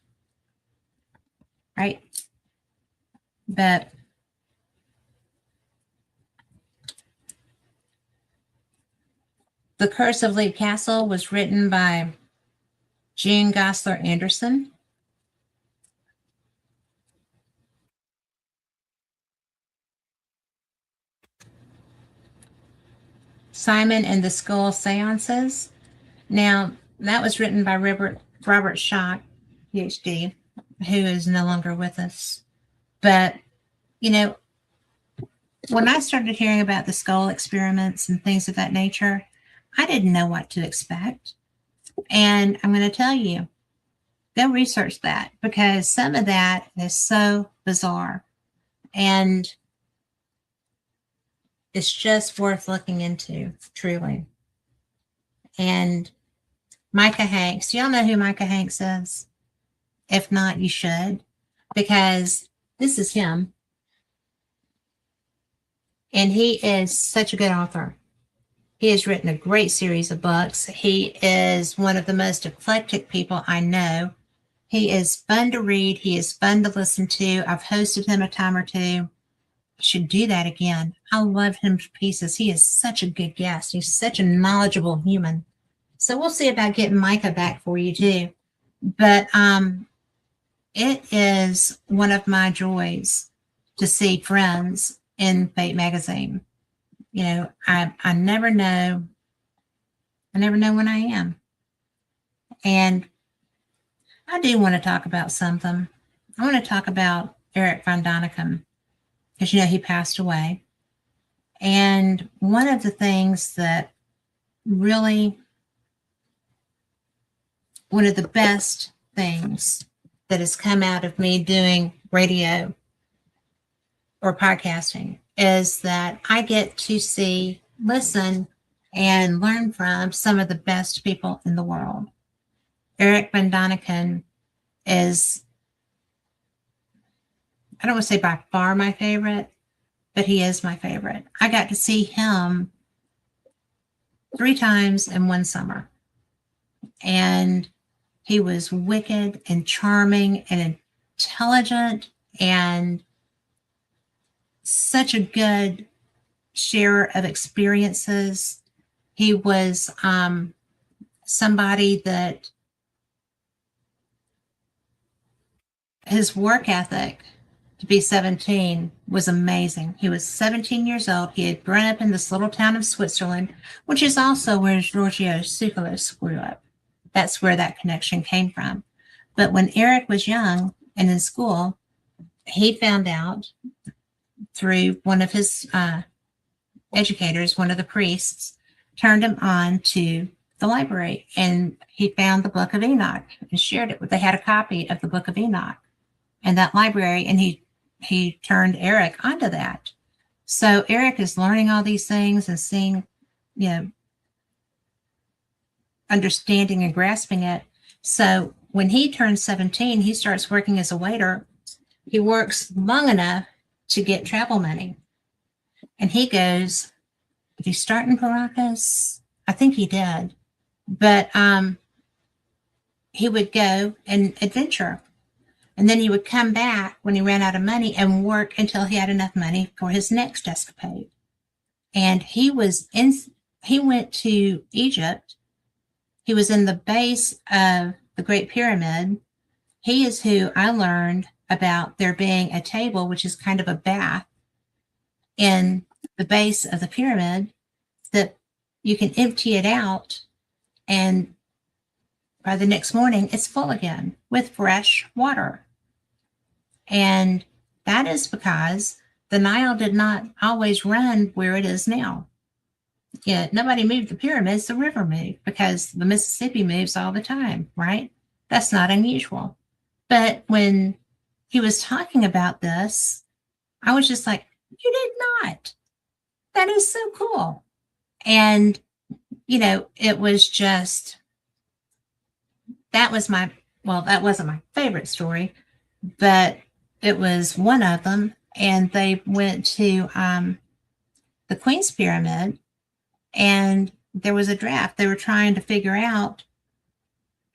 A: Right? But The Curse of Leap Castle was written by June Gosler Anderson. Simon and the Skull Seances. Now, that was written by Robert Schock, PhD, who is no longer with us. But, you know, when I started hearing about the skull experiments and things of that nature, I didn't know what to expect. And I'm going to tell you, go research that because some of that is so bizarre. And it's just worth looking into, truly. And Micah Hanks, y'all know who Micah Hanks is? If not, you should, because this is him. And he is such a good author. He has written a great series of books. He is one of the most eclectic people I know. He is fun to read. He is fun to listen to. I've hosted him a time or two. I should do that again. I love him to pieces. He is such a good guest. He's such a knowledgeable human. So we'll see about getting Micah back for you too. But it is one of my joys to see friends in Fate magazine. You know, I never know. I never know when I am. And I do want to talk about something. I want to talk about Eric von Daniken, because, you know, he passed away. And one of the things that really, one of the best things that has come out of me doing radio or podcasting is that I get to see, listen, and learn from some of the best people in the world. Eric von Daniken is, I don't want to say by far my favorite, but he is my favorite. I got to see him 3 times in one summer. And he was wicked and charming and intelligent and such a good sharer of experiences. He was somebody that his work ethic to be 17 was amazing. He was 17 years old. He had grown up in this little town of Switzerland, which is also where Giorgio Tsoukalos grew up. That's where that connection came from. But when Eric was young and in school, he found out through one of his educators, one of the priests, turned him on to the library, and he found the Book of Enoch and shared it. They had a copy of the Book of Enoch in that library, and he turned Eric onto that. So Eric is learning all these things and seeing, understanding and grasping it. So when he turns 17, he starts working as a waiter. He works long enough to get travel money. And he goes, did he start in Caracas? I think he did. But he would go and adventure. And then he would come back when he ran out of money and work until he had enough money for his next escapade. And he went to Egypt. He was in the base of the Great Pyramid. He is who I learned about there being a table, which is kind of a bath, in the base of the pyramid that you can empty it out, and by the next morning it's full again with fresh water. And that is because the Nile did not always run where it is now. Yeah, nobody moved the pyramids, the river moved, because the Mississippi moves all the time, right? That's not unusual. But when he was talking about this, I was just like, you did not. That is so cool. And, it was just, that wasn't my favorite story, but it was one of them. And they went to the Queen's Pyramid, and there was a draft. They were trying to figure out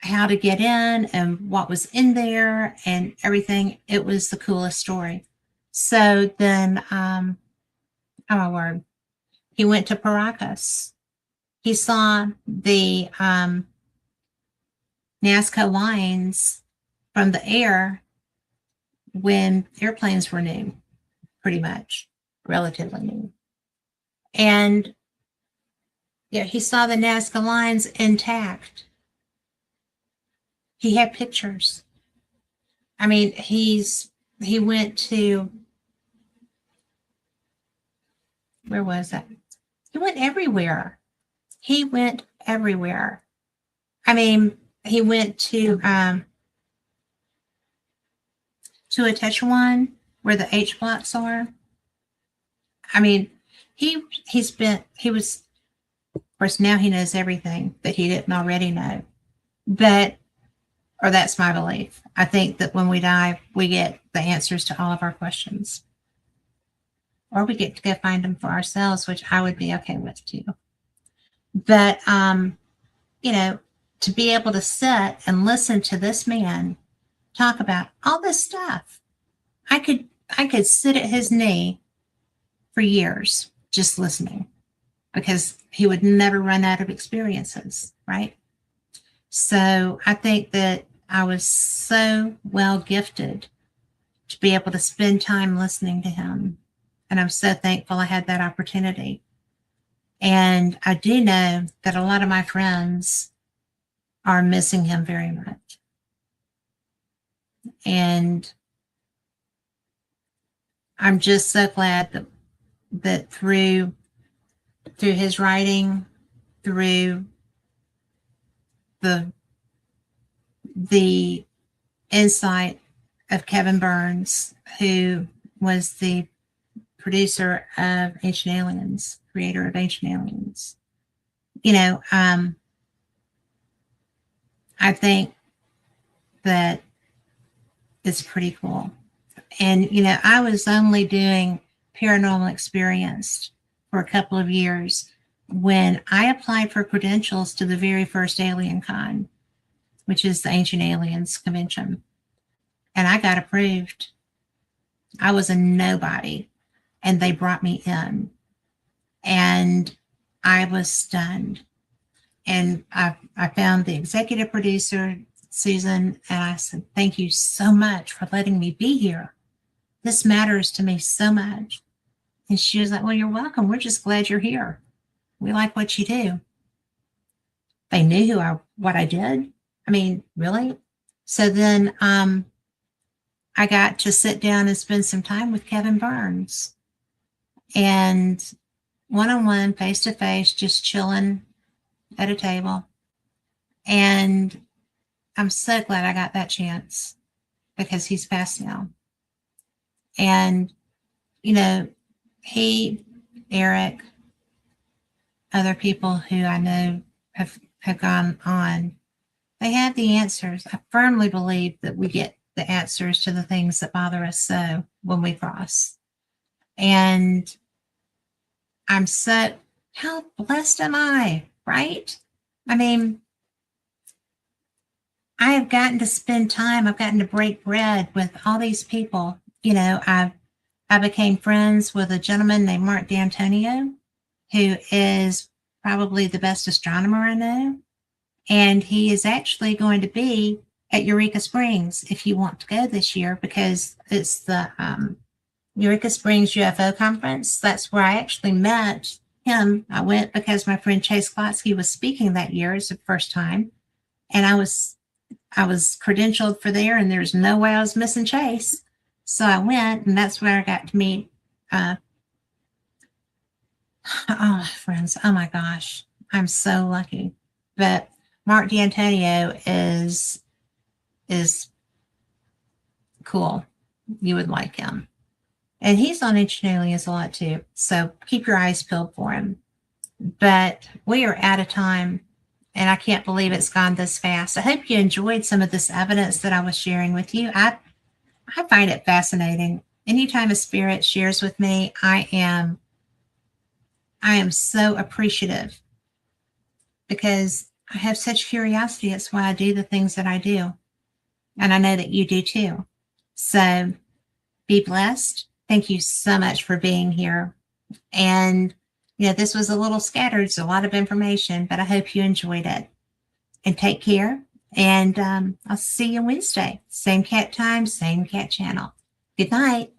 A: how to get in and what was in there and everything. It was the coolest story. So then, oh my word, he went to Paracas. He saw the Nazca lines from the air when airplanes were new, pretty much, relatively new. And yeah, he saw the Nazca lines intact. He had pictures. I mean, he went to, where was that? He went everywhere. He went everywhere. I mean, he went to Tetuan, where the H blocks are. I mean, he was, of course, now he knows everything that he didn't already know. Or that's my belief. I think that when we die, we get the answers to all of our questions. Or we get to go find them for ourselves, which I would be okay with too. But, to be able to sit and listen to this man talk about all this stuff, I could sit at his knee for years just listening, because he would never run out of experiences, right? So I think that I was so well gifted to be able to spend time listening to him. And I'm so thankful I had that opportunity. And I do know that a lot of my friends are missing him very much. And I'm just so glad that through his writing, through the insight of Kevin Burns, who was the producer of Ancient Aliens, creator of Ancient Aliens, I think that it's pretty cool. And, I was only doing paranormal experience for a couple of years when I applied for credentials to the very first Alien Con, which is the Ancient Aliens Convention. And I got approved. I was a nobody. and they brought me in. And I was stunned. And I found the executive producer, Susan, and I said, thank you so much for letting me be here. This matters to me so much. And she was like, well, you're welcome. We're just glad you're here. We like what you do. They knew what I did. I mean, really? So then I got to sit down and spend some time with Kevin Burns. And one-on-one, face-to-face, just chilling at a table. And I'm so glad I got that chance because he's passed now. And, you know, he, Eric, other people who I know have gone on, they have the answers. I firmly believe that we get the answers to the things that bother us so when we cross. And I'm so, how blessed am I, right? I mean, I have gotten to spend time, I've gotten to break bread with all these people. You know, I became friends with a gentleman named Mark D'Antonio, who is probably the best astronomer I know. And he is actually going to be at Eureka Springs if you want to go this year, because it's the Eureka Springs UFO conference. That's where I actually met him. I went because my friend Chase Klotsky was speaking that year. It's the first time. And I was credentialed for there, and there's no way I was missing Chase. So I went, and that's where I got to meet friends. Oh my gosh. I'm so lucky. But Mark D'Antonio is cool. You would like him. And he's on Ancient Aliens a lot too. So keep your eyes peeled for him. But we are out of time, and I can't believe it's gone this fast. I hope you enjoyed some of this evidence that I was sharing with you. I find it fascinating. Anytime a spirit shares with me, I am so appreciative because I have such curiosity. It's why I do the things that I do. And I know that you do too. So be blessed. Thank you so much for being here. And, you know, this was a little scattered. It's a lot of information, but I hope you enjoyed it. And take care. And I'll see you Wednesday. Same cat time, same cat channel. Good night.